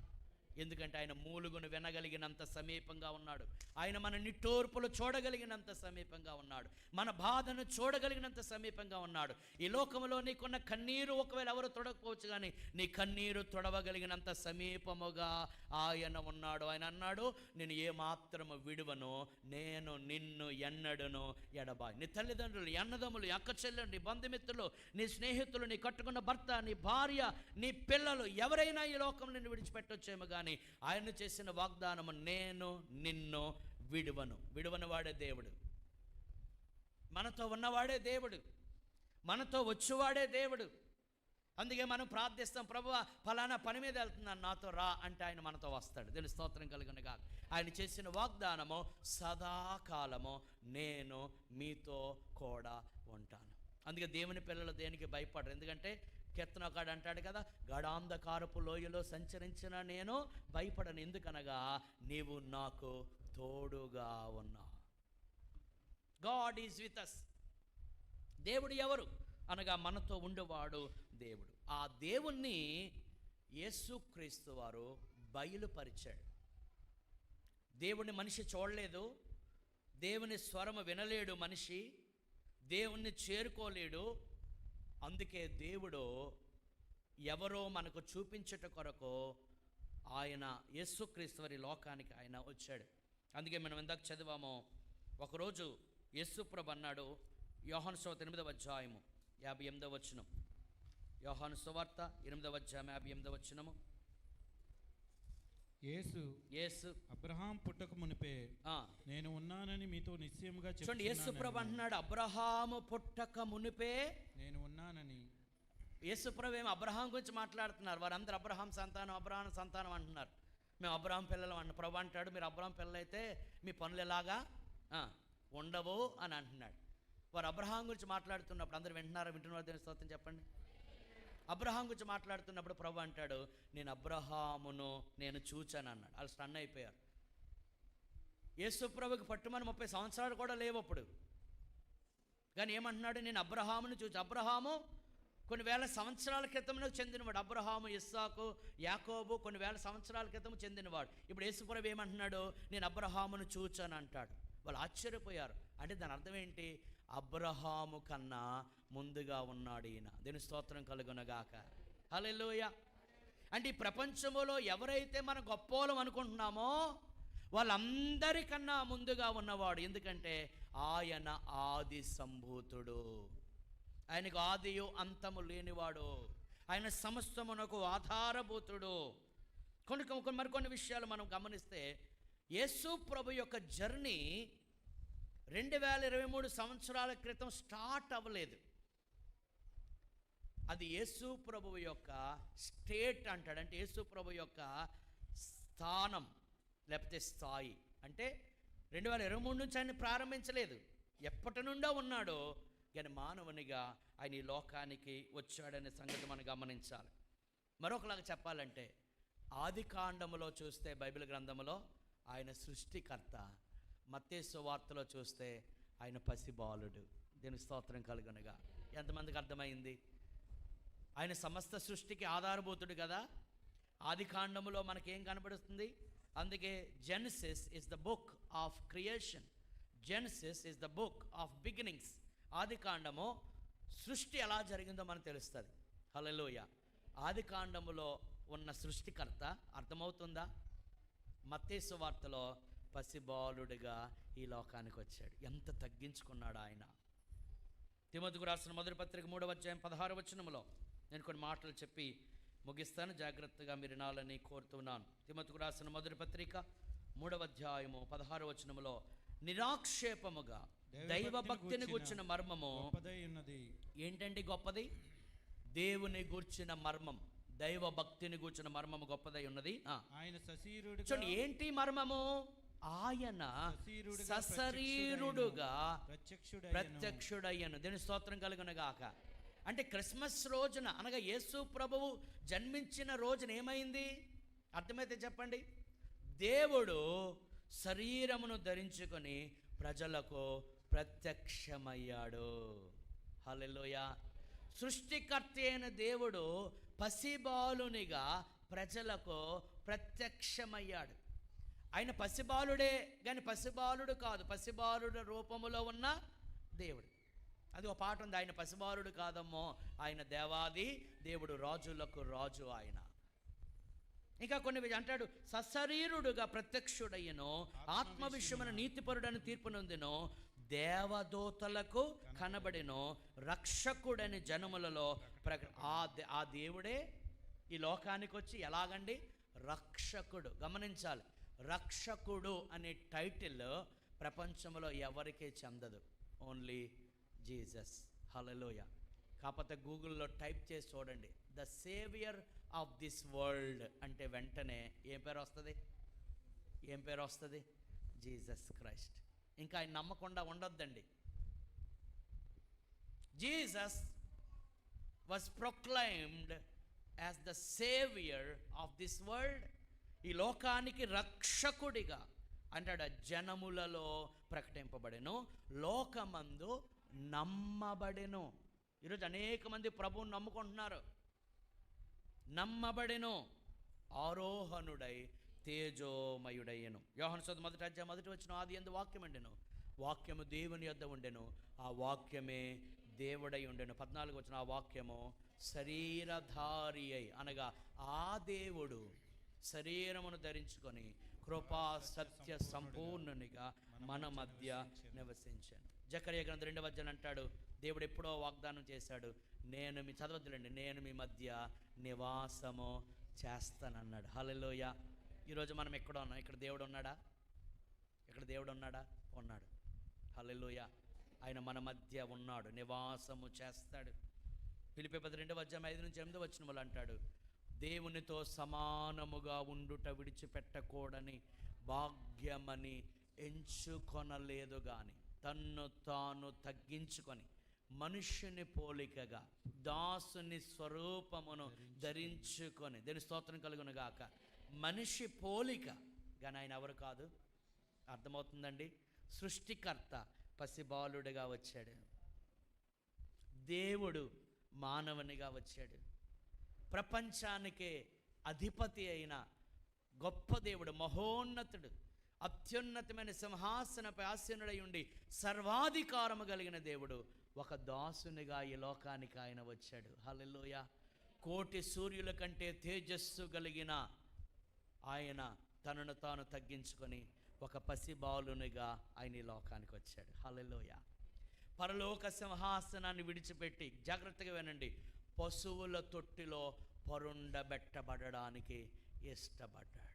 ఎందుకంటే ఆయన మూలుగును వినగలిగినంత సమీపంగా ఉన్నాడు. ఆయన మన నిట్టూర్పులు చూడగలిగినంత సమీపంగా ఉన్నాడు. మన బాధను చూడగలిగినంత సమీపంగా ఉన్నాడు. ఈ లోకంలో నీకున్న కన్నీరు ఒకవేళ ఎవరు తొడకపోవచ్చు, కానీ నీ కన్నీరు తొడవగలిగినంత సమీపముగా ఆయన ఉన్నాడు. ఆయన అన్నాడు, నేను ఏమాత్రము విడువను, నేను నిన్ను ఎన్నడును ఎడబాయి. నీ తల్లిదండ్రులు, అన్నదమ్ములు, అక్క చెల్లెలు, నీ బంధుమిత్రులు, నీ స్నేహితులు, నీ కట్టుకున్న భర్త, నీ భార్య, నీ పిల్లలు ఎవరైనా ఈ లోకం నిన్ను విడిచిపెట్టొచ్చేమో, కానీ ఆయన చేసిన వాగ్దానము, నేను నిన్ను విడువను వాడే దేవుడు. మనతో ఉన్నవాడే దేవుడు, మనతో వచ్చేవాడే దేవుడు. అందుకే మనం ప్రార్థిస్తాం, ప్రభువా ఫలానా పని మీద వెళ్తున్నాను నాతో రా అంటే ఆయన మనతో వస్తాడు. దీని స్తోత్రం కలుగునుగా. ఆయన చేసిన వాగ్దానము, సదాకాలము నేను మీతో కూడా ఉంటాను. అందుకే దేవుని పిల్లలు దేనికి భయపడరు. ఎందుకంటే కీర్తనకాడు అంటాడు కదా, గాఢాంధకారపు లోయలో సంచరించిన నేను భయపడను, ఎందుకనగా నీవు నాకు తోడుగా ఉన్నావు. God is with us. దేవుడు ఎవరు అనగా మనతో ఉండేవాడు దేవుడు. ఆ దేవుణ్ణి యేసుక్రీస్తు వారు బయలుపరిచాడు. దేవుడిని మనిషి చూడలేదు, దేవుని స్వరము వినలేడు మనిషి, దేవుణ్ణి చేరుకోలేడు. అందుకే దేవుడు ఎవరో మనకు చూపించుట కొరకు ఆయన యేసుక్రీస్తు వారి లోకానికి ఆయన వచ్చాడు. అందుకే మనం ఇందాక చదివాము, ఒకరోజు యేసు ప్రభు అన్నాడు, యోహాను సువార్త 8వ అధ్యాయము 58వ వచనం. యోహాను సువార్త 8వ అధ్యాయం 58వ వచనము. యేసు అబ్రహాం పుట్టక మునిపే నేను ఉన్నానని మీతో నిశ్చయముగా చెప్తున్నాను. చూడండి, యేసు ప్రభు అంటున్నాడు, అబ్రహాము పుట్టక మునిపే నేను ఉన్నానని. యేసు ప్రభు ఏమో అబ్రహాం గురించి మాట్లాడుతున్నారు. వారందరూ అబ్రహాం సంతానం అంటున్నారు. మేము అబ్రహాం పిల్లలు అన్న ప్రభు అంటాడు, మీరు అబ్రహాం పిల్లలైతే మీ పనులు ఎలాగా ఉండవు అని అంటున్నాడు. వారు అబ్రహాం గురించి మాట్లాడుతున్నప్పుడు అందరూ వింటున్నారు దేవుని స్తోత్రం చెప్పండి. అబ్రహాం గురించి మాట్లాడుతున్నప్పుడు ప్రభు అంటాడు, నేను అబ్రహామును నేను చూచాను అన్నాడు. వాళ్ళు స్టన్ అయిపోయారు. యేసు ప్రభుకి పట్టుమని 30 సంవత్సరాలు కూడా లేవు అప్పుడు. కానీ ఏమంటున్నాడు, నేను అబ్రహామును చూచి. అబ్రహాము కొన్ని వేల సంవత్సరాల క్రితంలో చెందినవాడు. అబ్రహాము, ఇస్సాకు, యాకోబు కొన్ని వేల సంవత్సరాల క్రితం చెందినవాడు. ఇప్పుడు యేసు ప్రభు ఏమంటున్నాడు, నేను అబ్రహామును చూచాను అంటాడు. వాళ్ళు ఆశ్చర్యపోయారు. అంటే దాని అర్థం ఏంటి? అబ్రహాము కన్నా ముందుగా ఉన్నాడు ఈయన. దీని స్తోత్రం కలుగునగాక. హల్లెలూయా. అంటే ఈ ప్రపంచంలో ఎవరైతే మనం గొప్పోలం అనుకుంటున్నామో వాళ్ళందరికన్నా ముందుగా ఉన్నవాడు. ఎందుకంటే ఆయన ఆది సంభూతుడు, ఆయనకు ఆదియు అంతము లేనివాడు, ఆయన సమస్తమునకు ఆధారభూతుడు. మరికొన్ని విషయాలు మనం గమనిస్తే యేసు ప్రభు యొక్క జర్నీ 2023 సంవత్సరాల క్రితం స్టార్ట్ అవ్వలేదు. అది యేసు ప్రభు యొక్క స్టేట్ అంటాడు. అంటే యేసు ప్రభు యొక్క స్థానం లేకపోతే స్థాయి. అంటే 2023 నుంచి ఆయన ప్రారంభించలేదు, ఎప్పటి నుండో ఉన్నాడో. కానీ మానవునిగా ఆయన ఈ లోకానికి వచ్చాడనే సంగతి మనం గమనించాలి. మరొకలాగా చెప్పాలంటే ఆది కాండములో చూస్తే బైబిల్ గ్రంథములో ఆయన సృష్టికర్త, మత్తయి సువార్తలో చూస్తే ఆయన పసిబాలుడు. దీని స్తోత్రం కలుగునగా. ఎంతమందికి అర్థమైంది? ఆయన సమస్త సృష్టికి ఆధారభూతుడు కదా. ఆది కాండములో మనకేం కనబడుతుంది? అందుకే Genesis is the book of creation, Genesis is the book of beginnings. ఆది కాండము సృష్టి ఎలా జరిగిందో మనకు తెలుస్తుంది. హల్లెలూయా. ఆది కాండములో ఉన్న సృష్టికర్త అర్థమవుతుందా? మత్తయి సువార్తలో పసిబాలుడిగా ఈ లోకానికి వచ్చాడు. ఎంత తగ్గించుకున్నాడు ఆయన. తిమోతికి రాసిన మొదటి పత్రిక 3వ అధ్యాయం 16వ వచనములో నేను కొన్ని మాటలు చెప్పి ముగిస్తాను, జాగ్రత్తగా మీరు వినాలని కోరుతున్నాను. తిమోతికి రాసిన మొదటి పత్రిక 3వ అధ్యాయము 16వ వచనములో, నిరాక్షేపముగా దైవ భక్తిని గూర్చిన మర్మము ఏంటండి గొప్పది? దేవుని గూర్చిన మర్మం, దైవ భక్తిని గూర్చిన మర్మము గొప్పదై ఉన్నది. ఆయన సశరీరుడు. చూడండి, ఏంటి మర్మము? ఆయన సశరీరుడుగా ప్రత్యక్షుడయ్యను. దీని స్తోత్రం కలుగునగాక. అంటే క్రిస్మస్ రోజున అనగా యేసు ప్రభువు జన్మించిన రోజున ఏమైంది? అర్థమైతే చెప్పండి. దేవుడు శరీరమును ధరించుకొని ప్రజలకు ప్రత్యక్షమయ్యాడు. హల్లెలూయా. సృష్టికర్త అయిన దేవుడు పసిబాలునిగా ప్రజలకు ప్రత్యక్షమయ్యాడు. ఆయన పసిబాలుడే కానీ పసిబాలుడు కాదు, పసిబాలుడు రూపములో ఉన్న దేవుడు. అది ఒక పాట ఉంది, ఆయన పసిబాలుడు కాదమ్మో, ఆయన దేవాది దేవుడు, రాజులకు రాజు ఆయన. ఇంకా కొన్ని అంటాడు, సశరీరుడుగా ప్రత్యక్షుడయ్యను, ఆత్మ విషయమున నీతిపరుడని తీర్పు నొందెను, దేవదూతలకు కనబడెను, రక్షకుడని జనములలో ఆ దేవుడే ఈ లోకానికి వచ్చి ఎలాగండి? రక్షకుడు. గమనించాలి, రక్షకుడు అనే టైటిల్ ప్రపంచంలో ఎవరికీ చెందదు, ఓన్లీ జీసస్. హల్లెలూయా. కాకపోతే గూగుల్లో టైప్ చేసి చూడండి, the saviour of this world అంటే వెంటనే ఏం పేరు వస్తుంది? Jesus Christ. ఇంకా ఆయన నమ్మకుండా ఉండొద్దండి. Jesus was proclaimed as the saviour of this world. ఈ లోకానికి రక్షకుడిగా అంటాడు. జనములలో ప్రకటింపబడెను, లోకమందు నమ్మబడెను. ఈరోజు అనేక మంది ప్రభువుని నమ్ముకుంటున్నారు. నమ్మబడెను, ఆరోహణుడై తేజోమయుడయ్యను. యోహాను సువార్త 1వ అధ్యాయం 1వ వచనం, ఆది యందు వాక్యం ఉండెను, వాక్యము దేవుని యొద్ద ఉండెను, ఆ వాక్యమే దేవుడై ఉండెను. 14 వచ్చిన ఆ వాక్యము శరీరధారి అయి, అనగా ఆ దేవుడు శరీరమును ధరించుకొని కృపా సత్య సంపూర్ణునిగా మన మధ్య నివసించాను. జకర్యా గ్రంథం 2వ అధ్యాయం అంటాడు, దేవుడు ఎప్పుడో వాగ్దానం చేశాడు, నేను మీ చదవద్దులండి, నేను మీ మధ్య నివాసము చేస్తానన్నాడు. హల్లెలూయా. ఈరోజు మనం ఎక్కడ ఉన్నాం? ఇక్కడ దేవుడు ఉన్నాడా? ఇక్కడ దేవుడు ఉన్నాడా? ఉన్నాడు. హల్లెలూయా. ఆయన మన మధ్య ఉన్నాడు, నివాసము చేస్తాడు. ఫిలిప్పీ 2వ అధ్యాయం 5 నుంచి 8 వచనములు అంటాడు, దేవునితో సమానముగా ఉండుట విడిచిపెట్టకూడని భాగ్యమని ఎంచుకొనలేదు గాని తన్ను తాను తగ్గించుకొని మనుష్యుని పోలికగా దాసుని స్వరూపమును ధరించుకొని, దేని స్తోత్రం కలుగును గాక. మనిషి పోలిక కానీ ఆయన ఎవరు కాదు. అర్థమవుతుందండి? సృష్టికర్త పసిబాలుడిగా వచ్చాడు, దేవుడు మానవునిగా వచ్చాడు, ప్రపంచానికే అధిపతి అయిన గొప్ప దేవుడు, మహోన్నతుడు, అత్యున్నతమైన సింహాసనపై ఆసీనుడై ఉండి సర్వాధికారము కలిగిన దేవుడు ఒక దాసునిగా ఈ లోకానికి ఆయన వచ్చాడు. హల్లెలూయా. కోటి సూర్యుల కంటే తేజస్సు కలిగిన ఆయన తనను తాను తగ్గించుకొని ఒక పసిబాలునిగా ఆయన ఈ లోకానికి వచ్చాడు. హల్లెలూయా. పరలోక సింహాసనాన్ని విడిచిపెట్టి, జాగ్రత్తగా వినండి, పశువుల తొట్టిలో పరుండబెట్టబడడానికి ఇష్టపడ్డాడు.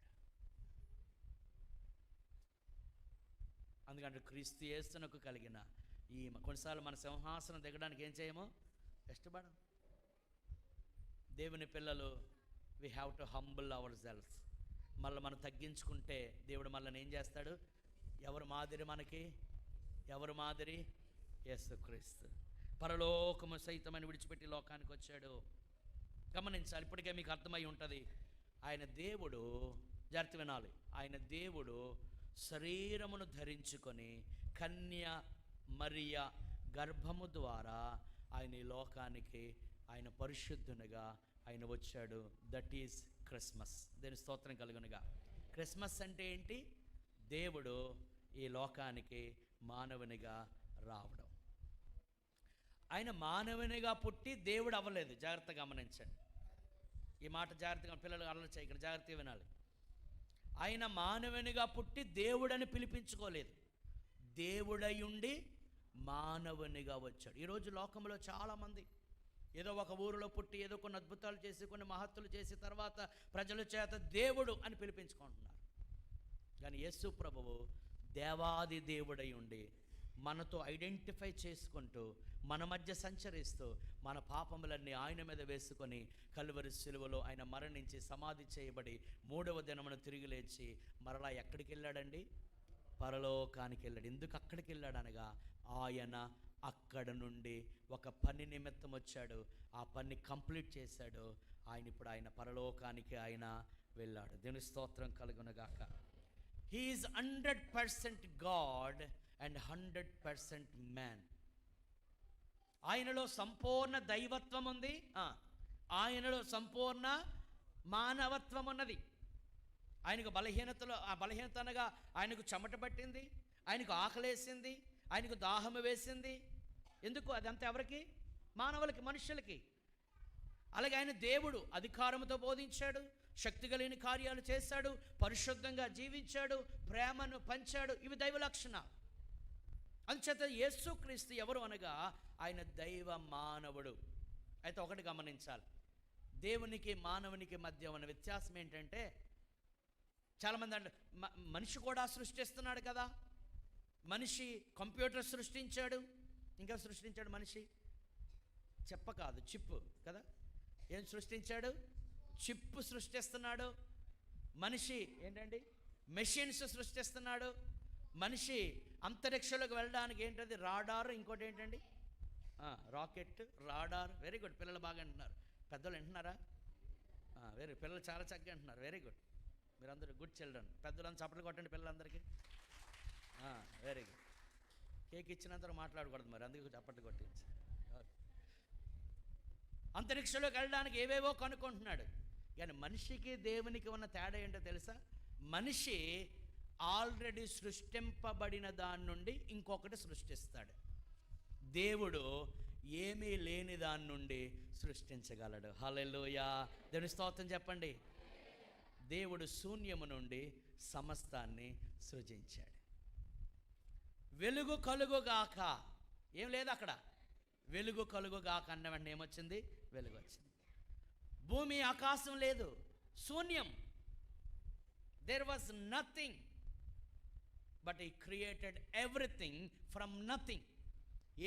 అందుకంటే క్రీస్తు యేసునకు కలిగిన ఈ కొన్నిసార్లు మన సింహాసనం దిగడానికి ఏం చేయమో ఇష్టపడం. దేవుని పిల్లలు, we have to humble our self. మళ్ళీ మనం తగ్గించుకుంటే దేవుడు మళ్ళీ ఏం చేస్తాడు? ఎవరు మాదిరి మనకి? ఎవరు మాదిరి? యేసుక్రీస్తు. పరలోకము సైతమని విడిచిపెట్టి లోకానికి వచ్చాడు. గమనించాలి, ఇప్పటికే మీకు అర్థమై ఉంటుంది. ఆయన దేవుడు, జాగ్రత్త వినాలి, ఆయన దేవుడు శరీరమును ధరించుకొని కన్య మరియ గర్భము ద్వారా ఆయన ఈ లోకానికి ఆయన పరిశుద్ధునిగా ఆయన వచ్చాడు. That is Christmas. దేని స్తోత్రం కలుగునుగా. క్రిస్మస్ అంటే ఏంటి? దేవుడు ఈ లోకానికి మానవునిగా రావడం. ఆయన మానవునిగా పుట్టి దేవుడు అవ్వలేదు. జాగ్రత్తగా గమనించండి ఈ మాట, జాగ్రత్తగా పిల్లలు అల్లరి చేయకండి, జాగ్రత్తగా వినాలి. ఆయన మానవునిగా పుట్టి దేవుడని పిలిపించుకోలేదు, దేవుడయుండి మానవునిగా వచ్చాడు. ఈరోజు లోకంలో చాలామంది ఏదో ఒక ఊరిలో పుట్టి ఏదో కొన్ని అద్భుతాలు చేసి కొన్ని మహత్తులు చేసి తర్వాత ప్రజల చేత దేవుడు అని పిలిపించుకుంటున్నారు. కానీ యేసు ప్రభువు దేవాది దేవుడై ఉండి మనతో ఐడెంటిఫై చేసుకుంటూ మన మధ్య సంచరిస్తూ మన పాపములన్నీ ఆయన మీద వేసుకొని కల్వరి సిలువలో ఆయన మరణించి సమాధి చేయబడి 3వ దినమున తిరిగి లేచి మరలా ఎక్కడికి వెళ్ళాడండి? పరలోకానికి వెళ్ళాడు. ఎందుకు అక్కడికి వెళ్ళాడు అనగా, ఆయన అక్కడ నుండి ఒక పని నిమిత్తం వచ్చాడు, ఆ పని కంప్లీట్ చేశాడు. ఇప్పుడు ఆయన పరలోకానికి ఆయన వెళ్ళాడు. దేవుని స్తోత్రం కలుగునుగాక. He is 100% God and 100% man. ఆయనలో సంపూర్ణ దైవత్వం ఉంది, ఆయనలో సంపూర్ణ మానవత్వం ఉన్నది. ఆయనకు బలహీనతలో, ఆ బలహీనత అనగా ఆయనకు చెమట పట్టింది, ఆయనకు ఆకలేసింది, ఆయనకు దాహము వేసింది. ఎందుకు? అదంతా ఎవరికి? మానవులకి, మనుషులకి. అలాగే ఆయన దేవుడు అధికారంతో బోధించాడు, శక్తి కలిగిన కార్యాలు చేశాడు, పరిశుద్ధంగా జీవించాడు, ప్రేమను పంచాడు. ఇవి దైవ లక్షణాలు. అందుచేత యేసుక్రీస్తు ఎవరు అనగా ఆయన దైవ మానవుడు. అయితే ఒకటి గమనించాలి, దేవునికి మానవునికి మధ్య ఉన్న వ్యత్యాసం ఏంటంటే, చాలామంది అంటే మనిషి కూడా సృష్టిస్తున్నాడు కదా, మనిషి కంప్యూటర్ సృష్టించాడు, ఇంకా సృష్టించాడు మనిషి చెప్ప కాదు చిప్పు కదా. ఏం సృష్టించాడు? చిప్పు సృష్టిస్తున్నాడు. మనిషి ఏంటండి? మెషిన్స్ సృష్టిస్తున్నాడు. మనిషి అంతరిక్షంలోకి వెళ్ళడానికి ఏంటది? రాడార్. ఇంకోటి ఏంటండి? Rocket, radar. వెరీ గుడ్, పిల్లలు బాగా అంటున్నారు. పెద్దలు వింటున్నారా? వెరీ, పిల్లలు చాలా చక్కగా అంటున్నారు. వెరీ గుడ్, మీరందరూ గుడ్ చిల్డ్రన్. పెద్దలంతా చప్పట్లు కొట్టండి పిల్లలందరికీ. Very good. కేక్ ఇచ్చినంత మాట్లాడకూడదు మరి, అందుకే చప్పట్లు కొట్టించి. అంతరిక్షంలోకి వెళ్ళడానికి ఏవేవో కనుక్కుంటున్నాడు. కానీ మనిషికి దేవునికి ఉన్న తేడా ఏంటో తెలుసా? మనిషి ఆల్రెడీ సృష్టింపబడిన దాని నుండి ఇంకొకటి సృష్టిస్తాడు. దేవుడు ఏమీ లేని దాని నుండి సృష్టించగలడు. హల్లెలూయా, దేవుని స్తోత్రం చెప్పండి. దేవుడు శూన్యము నుండి సమస్తాన్ని సృజించాడు. వెలుగు కలుగుగాక, ఏం లేదు అక్కడ, వెలుగు కలుగుగాక అన్న వెంటనే ఏమొచ్చింది? వెలుగు వచ్చింది. భూమి ఆకాశం లేదు, శూన్యం. There was nothing, but he created everything from nothing.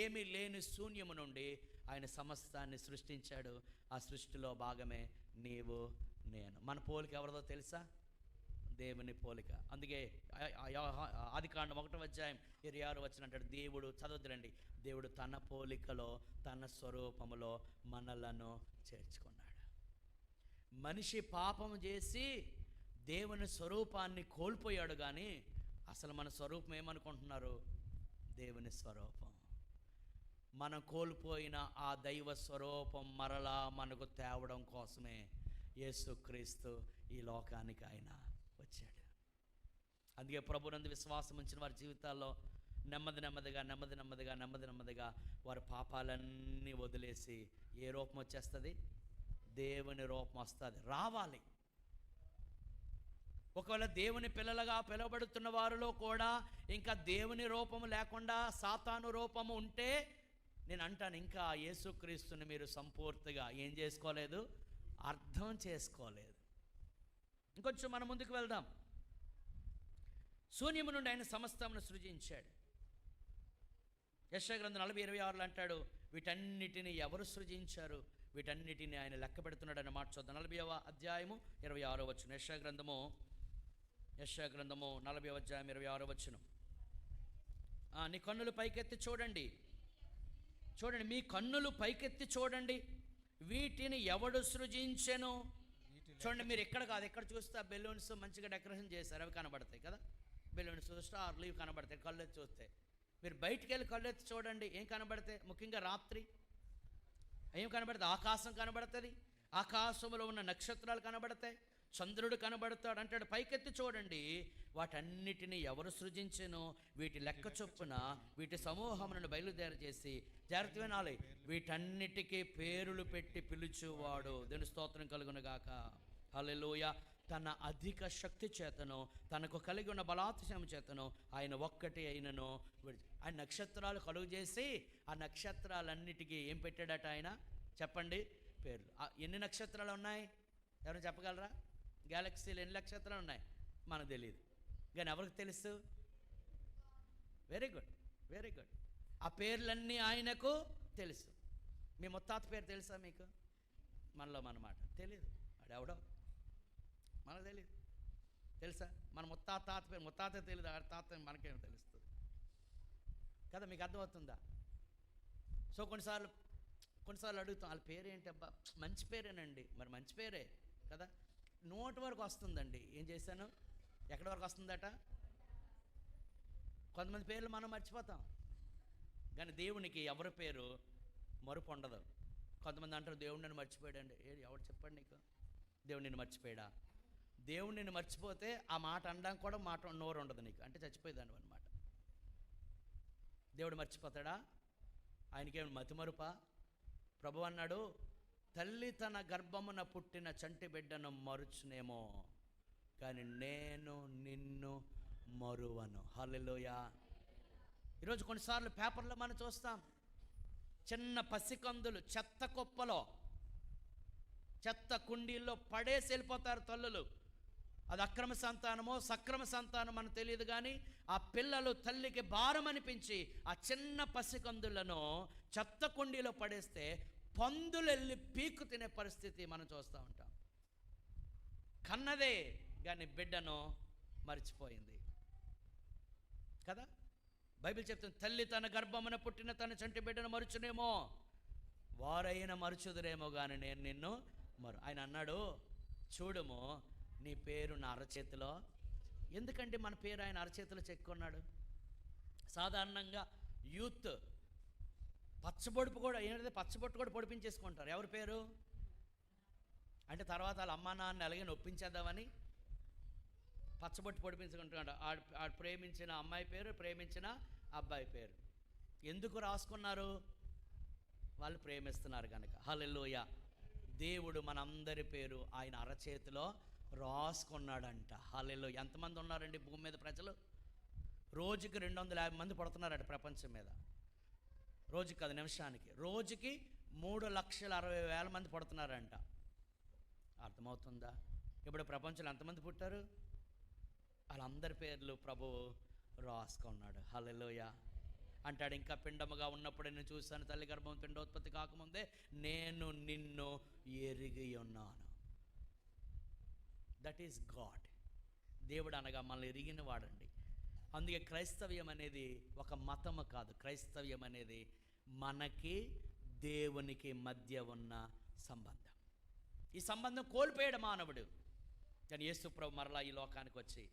ఏమీ లేని శూన్యము నుండి ఆయన సమస్తాన్ని సృష్టించాడు. ఆ సృష్టిలో భాగమే నీవు నేను. మన పోలిక ఎవరిదో తెలుసా? దేవుని పోలిక. అందుకే ఆదికాండం 1:26 అంటాడు, దేవుడు, చదవద్దురండి, దేవుడు తన పోలికలో తన స్వరూపములో మనలను చేర్చుకున్నాడు. మనిషి పాపం చేసి దేవుని స్వరూపాన్ని కోల్పోయాడు, కానీ అసలు మన స్వరూపం ఏమనుకుంటున్నారు? దేవుని స్వరూపం. మనం కోల్పోయిన ఆ దైవ స్వరూపం మరలా మనకు తేవడం కోసమే యేసుక్రీస్తు ఈ లోకానికి ఆయన వచ్చాడు. అందుకే ప్రభునందు విశ్వాసం ఉంచిన వారి జీవితాల్లో నెమ్మదిగా వారి పాపాలన్నీ వదిలేసి ఏ రూపం వచ్చేస్తుంది? దేవుని రూపం వస్తుంది, రావాలి. ఒకవేళ దేవుని పిల్లలుగా పిలువబడుతున్న వారిలో కూడా ఇంకా దేవుని రూపము లేకుండా సాతాను రూపము ఉంటే, నేను అంటాను, ఇంకా యేసుక్రీస్తుని మీరు సంపూర్తిగా ఏం చేసుకోలేదు? అర్థం చేసుకోలేదు. ఇంకొంచెం మనం ముందుకు వెళ్దాం. శూన్యము నుండి ఆయన సమస్తమును సృజించాడు. యెషయా గ్రంథం 40:26 అంటాడు, వీటన్నిటిని ఎవరు సృజించారు? వీటన్నిటిని ఆయన లెక్క పెడుతున్నాడు అన్న మాట చూద్దాం. 40:26 యెషయా గ్రంథము 40:26. నీ కన్నులు పైకెత్తి చూడండి, మీ కన్నులు పైకెత్తి చూడండి, వీటిని ఎవడు సృజించెను? చూడండి, మీరు ఎక్కడ కాదు, ఎక్కడ చూస్తే ఆ బెలూన్స్ మంచిగా డెకరేషన్ చేశారు, అవి కనబడతాయి కదా, బెలూన్స్, స్టార్లు ఇవి కనబడతాయి కళ్ళు ఎత్తి చూస్తే. మీరు బయటికి వెళ్ళి కళ్ళు ఎత్తి చూడండి, ఏం కనబడతాయి? ముఖ్యంగా రాత్రి ఏం కనబడుతుంది? ఆకాశం కనబడుతుంది, ఆకాశంలో ఉన్న నక్షత్రాలు కనబడతాయి, చంద్రుడు కనబడతాడు. అంటాడు, పైకెత్తి చూడండి, వాటన్నిటిని ఎవరు సృజించెను? వీటి లెక్క చొప్పున వీటి సమూహములను బయలుదేరి చేసి, జాగ్రత్త వినాలి, వీటన్నిటికీ పేరులు పెట్టి పిలుచువాడు. దేవుని స్తోత్రం కలుగును గాక. హల్లెలూయా. తన అధిక శక్తి చేతను, తనకు కలిగి ఉన్న బలాతిశయం చేతను ఆయన ఒక్కటి అయినను, ఆయన నక్షత్రాలు కలుగు చేసి ఆ నక్షత్రాలన్నిటికీ ఏం పెట్టాడట ఆయన? చెప్పండి పేర్లు. ఎన్ని నక్షత్రాలు ఉన్నాయి? ఎవరైనా చెప్పగలరా? గ్యాలక్సీలు ఎన్ని నక్షత్రాలు ఉన్నాయి? మనకు తెలియదు, కానీ ఎవరికి తెలుసు? Very good, very good. ఆ పేర్లన్నీ ఆయనకు తెలుసు. మీ ముత్తాత పేరు తెలుసా మీకు? మనలో మనమాట తెలియదు, వాడు ఎవడో మనకు తెలియదు. తెలుసా? మన ముత్తాత పేరు ముత్తాత తెలియదు, ఆ తాత మనకేమో తెలుస్తుంది కదా. మీకు అర్థమవుతుందా? సో కొన్నిసార్లు అడుగుతాం, వాళ్ళ పేరు ఏంటబ్బా? మంచి పేరేనండి. మరి మంచి పేరే కదా, నోటి వరకు వస్తుందండి. ఏం చేశాను? ఎక్కడి వరకు వస్తుందట? కొంతమంది పేర్లు మనం మర్చిపోతాం, కానీ దేవునికి ఎవరి పేరు మరుపు ఉండదు. కొంతమంది అంటారు, దేవుడు నిన్ను మర్చిపోయాడండి. ఎవరు చెప్పండి నీకు దేవుడు నిన్ను మర్చిపోయాడా? దేవుడు నిన్ను మర్చిపోతే ఆ మాట అనడానికి కూడా నోరు ఉండదు నీకు, అంటే చచ్చిపోయేదాన్ని అనమాట. దేవుడు మర్చిపోతాడా? ఆయనకేమి మతిమరుపా? ప్రభు అన్నాడు, తల్లి తన గర్భమున పుట్టిన చంటి బిడ్డను మరుచునేమో, కానీ నేను నిన్ను మరువను. హల్లెలూయా. ఈరోజు కొన్నిసార్లు పేపర్లో మనం చూస్తాం, చిన్న పసికందులు చెత్త కుప్పలో, చెత్త కుండీల్లో పడేసి వెళ్ళిపోతారు తల్లులు. అది అక్రమ సంతానమో సక్రమ సంతానం మనకు తెలియదు, కానీ ఆ పిల్లలు తల్లికి భారం అనిపించి ఆ చిన్న పసికందులను చెత్త కుండీలో పడేస్తే పందులు వెళ్ళి పీకు తినే పరిస్థితి మనం చూస్తూ ఉంటాం. కన్నదే కానీ బిడ్డను మర్చిపోయింది కదా. బైబిల్ చెప్తుంది, తల్లి తన గర్భమున పుట్టిన తన చంటి బిడ్డను మరుచునేమో, వారైనా మరుచుదురేమో కానీ నేను నిన్ను ఆయన అన్నాడు, చూడుము నీ పేరు నా అరచేతిలో. ఎందుకంటే మన పేరు ఆయన అరచేతిలో చెక్కున్నాడు. సాధారణంగా యూత్ పచ్చబొడుపు కూడా ఏంటంటే పచ్చబొట్టు కూడా పొడిపించేసుకుంటారు. ఎవరి పేరు అంటే తర్వాత వాళ్ళ అమ్మా నాన్న అలాగే నొప్పించేద్దామని. పచ్చబొట్టు పొడిపించుకుంటున్నాడు. ఆడు ప్రేమించిన అమ్మాయి పేరు, ప్రేమించిన అబ్బాయి పేరు. ఎందుకు రాసుకున్నారు? వాళ్ళు ప్రేమిస్తున్నారు కనుక. హల్లెలూయా. దేవుడు మనందరి పేరు ఆయన అరచేతిలో రాసుకున్నాడంట. హల్లెలూయా. ఎంతమంది ఉన్నారండి భూమి మీద ప్రజలు? రోజుకి 250 మంది పడుతున్నారట ప్రపంచం మీద. రోజుకి కాదు, నిమిషానికి. రోజుకి 3,60,000 మంది పడుతున్నారంట. అర్థమవుతుందా? ఇప్పుడు ప్రపంచంలో ఎంతమంది పుట్టారు? వాళ్ళందరి పేర్లు ప్రభువు రాసుకున్నాడు. హల్లెలూయా. అంటాడు, ఇంకా పిండముగా ఉన్నప్పుడు నేను చూశాను, తల్లి గర్భం పిండోత్పత్తి కాకముందే నేను నిన్ను ఎరిగి ఉన్నాను. That is God. దేవుడు అనగా మనల్ని ఎరిగిన వాడండి. అందుకే క్రైస్తవ్యం అనేది ఒక మతము కాదు. క్రైస్తవ్యం అనేది మనకి దేవునికి మధ్య ఉన్న సంబంధం. ఈ సంబంధం కోల్పోయాడు మానవుడు. కానీ యేసు ప్రభు మరలా ఈ లోకానికి వచ్చి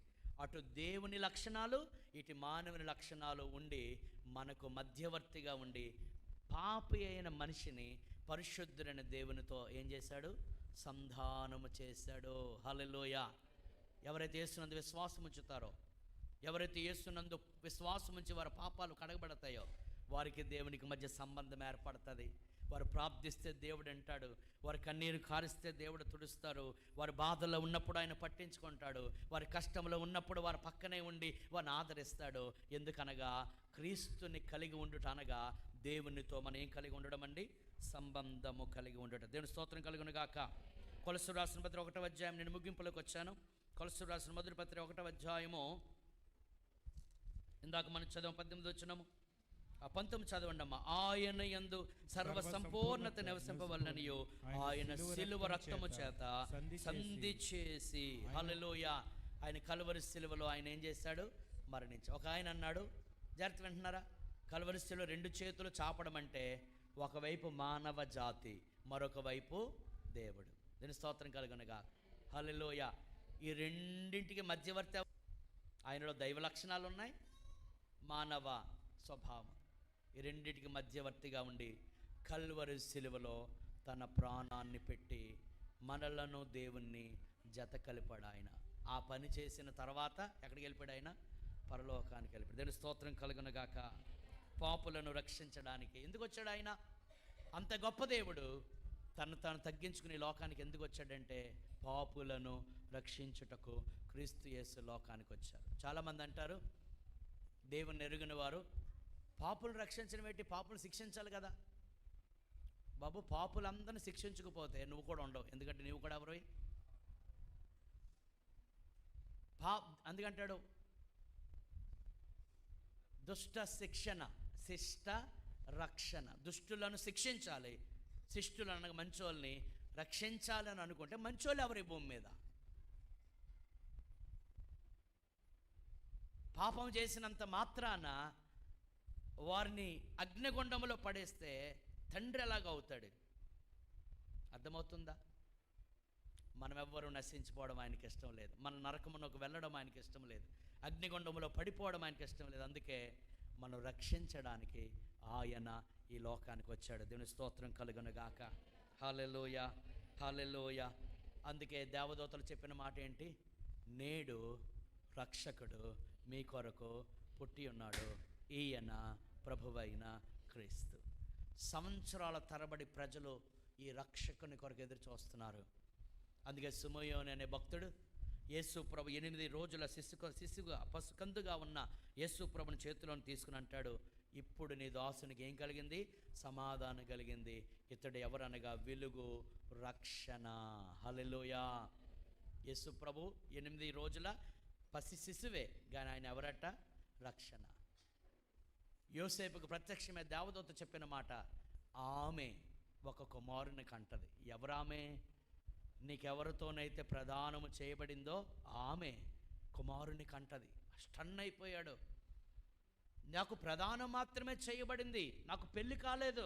అటు దేవుని లక్షణాలు ఇటు మానవుని లక్షణాలు ఉండి మనకు మధ్యవర్తిగా ఉండి పాపి అయిన మనిషిని పరిశుద్ధుడైన దేవునితో ఏం చేశాడు? సంధానము చేశాడు. హల్లెలూయా. ఎవరైతే యేసునందు విశ్వాసం ఉంచుతారో, ఎవరైతే యేసునందు విశ్వాసం ఉంచి వారి పాపాలు కడగబడతాయో వారికి దేవునికి మధ్య సంబంధం ఏర్పడుతుంది. వారు ప్రార్థిస్తే దేవుడు అంటాడు, వారి కన్నీరు కారిస్తే దేవుడు తుడుస్తారు, వారి బాధల్లో ఉన్నప్పుడు ఆయన పట్టించుకుంటాడు, వారి కష్టంలో ఉన్నప్పుడు వారి పక్కనే ఉండి వారిని ఆదరిస్తాడు. ఎందుకనగా క్రీస్తుని కలిగి ఉండుట అనగా దేవునితో మనం ఏం కలిగి ఉండడం అండి? సంబంధము కలిగి ఉండటం. దేవుని స్తోత్రం కలుగును గాక. కొలస్సీయులకు రాసిన పత్రిక 1వ అధ్యాయం, నేను ముగింపులోకి వచ్చాను. కొలస్సీయులకు రాసిన మొదటి పత్రిక 1వ అధ్యాయము, ఇందాక మనం చదవం 18 వచ్చినాము. ఆ 19 చదవండి అమ్మా. ఆయన యందు సర్వ సంపూర్ణత నివసింపవలననియు ఆయన సిలువ రక్తము చేత సంధి చేసి. హల్లెలూయా. ఆయన కలువరి సిలువలో ఆయన ఏం చేశాడు? మరణించి. ఒక ఆయన అన్నాడు, జాగ్రత్త వింటున్నారా? కలువరి సిలువ 2 చేతులు చాపడం అంటే ఒకవైపు మానవ జాతి, మరొక వైపు దేవుడు. దీని స్తోత్రం కలుగునుగా. హల్లెలూయా. ఈ రెండింటికి మధ్యవర్తి. ఆయనలో దైవ లక్షణాలు ఉన్నాయి, మానవ స్వభావం. ఈ రెండింటికి మధ్యవర్తిగా ఉండి కల్వరి సిలువలో తన ప్రాణాన్ని పెట్టి మనలను దేవుణ్ణి జత కలిపాడు ఆయన. ఆ పని చేసిన తర్వాత ఎక్కడికి వెళ్ళిపోయాడు ఆయన? పరలోకానికి వెళ్ళిపోయాడు. దేవుని స్తోత్రం కలుగునుగాక. పాపులను రక్షించడానికి ఎందుకు వచ్చాడు ఆయన? అంత గొప్ప దేవుడు తను తగ్గించుకుని లోకానికి ఎందుకు వచ్చాడంటే పాపులను రక్షించుటకు క్రీస్తు యేసు లోకానికి వచ్చారు. చాలామంది అంటారు, దేవుని ఎరుగిన వారు పాపులను రక్షించడం ఏంటి? పాపులను శిక్షించాలి కదా. బాబు, పాపులందరినీ శిక్షించకపోతే నువ్వు కూడా ఉండవు. ఎందుకంటే నువ్వు కూడా ఎవరు? అందుకంటాడు దుష్ట శిక్షణ, శిష్ట రక్షణ. దుష్టులను శిక్షించాలి, శిష్టులు అనగా మంచోళ్ళని రక్షించాలని అనుకుంటే మంచోళ్ళు ఎవరు ఈ భూమి మీద? పాపం చేసినంత మాత్రాన వారిని అగ్నిగుండంలో పడేస్తే తండ్రి ఎలాగ అవుతాడు? అర్థమవుతుందా? మనం ఎవ్వరూ నశించిపోవడం ఆయనకి ఇష్టం లేదు. మన నరకమునకు వెళ్ళడం ఆయనకి ఇష్టం లేదు. అగ్నిగుండంలో పడిపోవడం ఆయనకి ఇష్టం లేదు. అందుకే మనం రక్షించడానికి ఆయన ఈ లోకానికి వచ్చాడు. దేవుని స్తోత్రం కలుగును గాక. హల్లెలూయా, హల్లెలూయా. అందుకే దేవదూతలు చెప్పిన మాట ఏంటి? నేడు రక్షకుడు మీ కొరకు పుట్టి ఉన్నాడు, ఈయన ప్రభువైన క్రీస్తు. సంవత్సరాల తరబడి ప్రజలు ఈ రక్షకుని కొరకు ఎదురు చూస్తున్నారు. అందుకే సిమోయోను అనే భక్తుడు యేసు ప్రభు 8 రోజుల శిశువుగా పసుకందుగా ఉన్న యేసు ప్రభుని చేతిలోని తీసుకుని అంటాడు, ఇప్పుడు నీ దాసునికి ఏం కలిగింది? సమాధానం కలిగింది. ఇతడు ఎవరనగా వెలుగు, రక్షణ. హల్లెలూయా. యేసు ప్రభు 8 రోజుల పసి శిశువే, కానీ ఆయన ఎవరట? రక్షణ. యోసేపుకు ప్రత్యక్షమే దేవదూత చెప్పిన మాట, ఆమె ఒక కుమారుని కంటది. ఎవరామె? నీకెవరితోనైతే ప్రదానము చేయబడిందో ఆమె కుమారుని కంటది. స్టన్ అయిపోయాడు. నాకు ప్రదానం మాత్రమే చేయబడింది, నాకు పెళ్లి కాలేదు,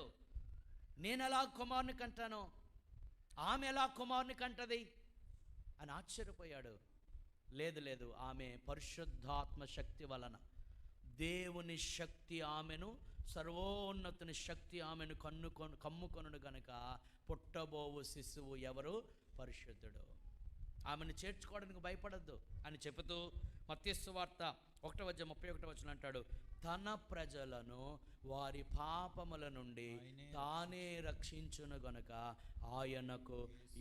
నేను ఎలా కుమారుని కంటాను, ఆమె ఎలా కుమారుని కంటది అని ఆశ్చర్యపోయాడు. లేదు, ఆమె పరిశుద్ధాత్మ శక్తి వలన, దేవుని శక్తి ఆమెను, సర్వోన్నతుని శక్తి ఆమెను కమ్ముకొనుడు గనుక పుట్టబోవు శిశువు ఎవరు? పరిశుద్ధుడు. ఆమెను చేర్చుకోవడానికి భయపడద్దు అని చెబుతూ మత్తయి సువార్త 1:31 అంటాడు, తన ప్రజలను వారి పాపముల నుండి తానే రక్షించును గనుక ఆయనకు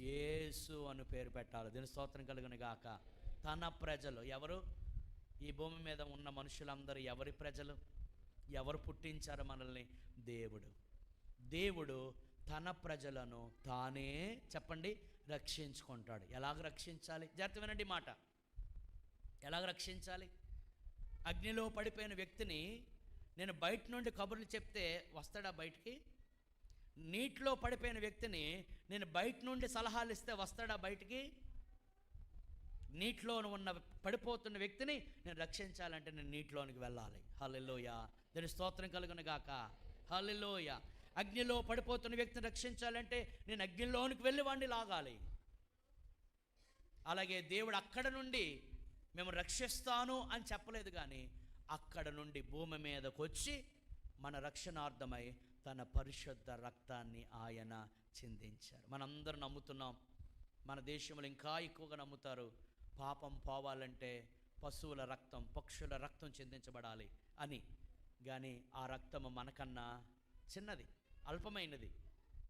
యేసు అని పేరు పెట్టాలి. దీని స్తోత్రం కలుగును గాక. తన ప్రజలు ఎవరు? ఈ భూమి మీద ఉన్న మనుషులందరూ ఎవరి ప్రజలు? ఎవరు పుట్టించారు మనల్ని? దేవుడు. దేవుడు తన ప్రజలను తానే చెప్పండి రక్షించుకుంటాడు. ఎలాగ రక్షించాలి? జాగ్రత్త వినండి మాట. ఎలాగ రక్షించాలి? అగ్నిలో పడిపోయిన వ్యక్తిని నేను బయట నుండి కబుర్లు చెప్తే వస్తాడా బయటికి? నీటిలో పడిపోయిన వ్యక్తిని నేను బయట నుండి సలహాలు ఇస్తే వస్తాడా బయటికి? నీటిలో ఉన్న పడిపోతున్న వ్యక్తిని నేను రక్షించాలంటే నేను నీటిలోనికి వెళ్ళాలి. హల్లెలూయా. దాని స్తోత్రం కలుగును గాక. హల్లెలూయా. అగ్నిలో పడిపోతున్న వ్యక్తిని రక్షించాలంటే నేను అగ్నిలోనికి వెళ్ళి వాడిని లాగాలి. అలాగే దేవుడు అక్కడ నుండి మేము రక్షిస్తాను అని చెప్పలేదు, కానీ అక్కడ నుండి భూమి మీదకు వచ్చి మన రక్షణార్థమై తన పరిశుద్ధ రక్తాన్ని ఆయన చిందించారు. మనందరం నమ్ముతున్నాం, మన దేశంలో ఇంకా ఎక్కువగా నమ్ముతారు, పాపం పోవాలంటే పశువుల రక్తం, పక్షుల రక్తం చిందించబడాలి అని. కానీ ఆ రక్తము మనకన్నా చిన్నది, అల్పమైనది.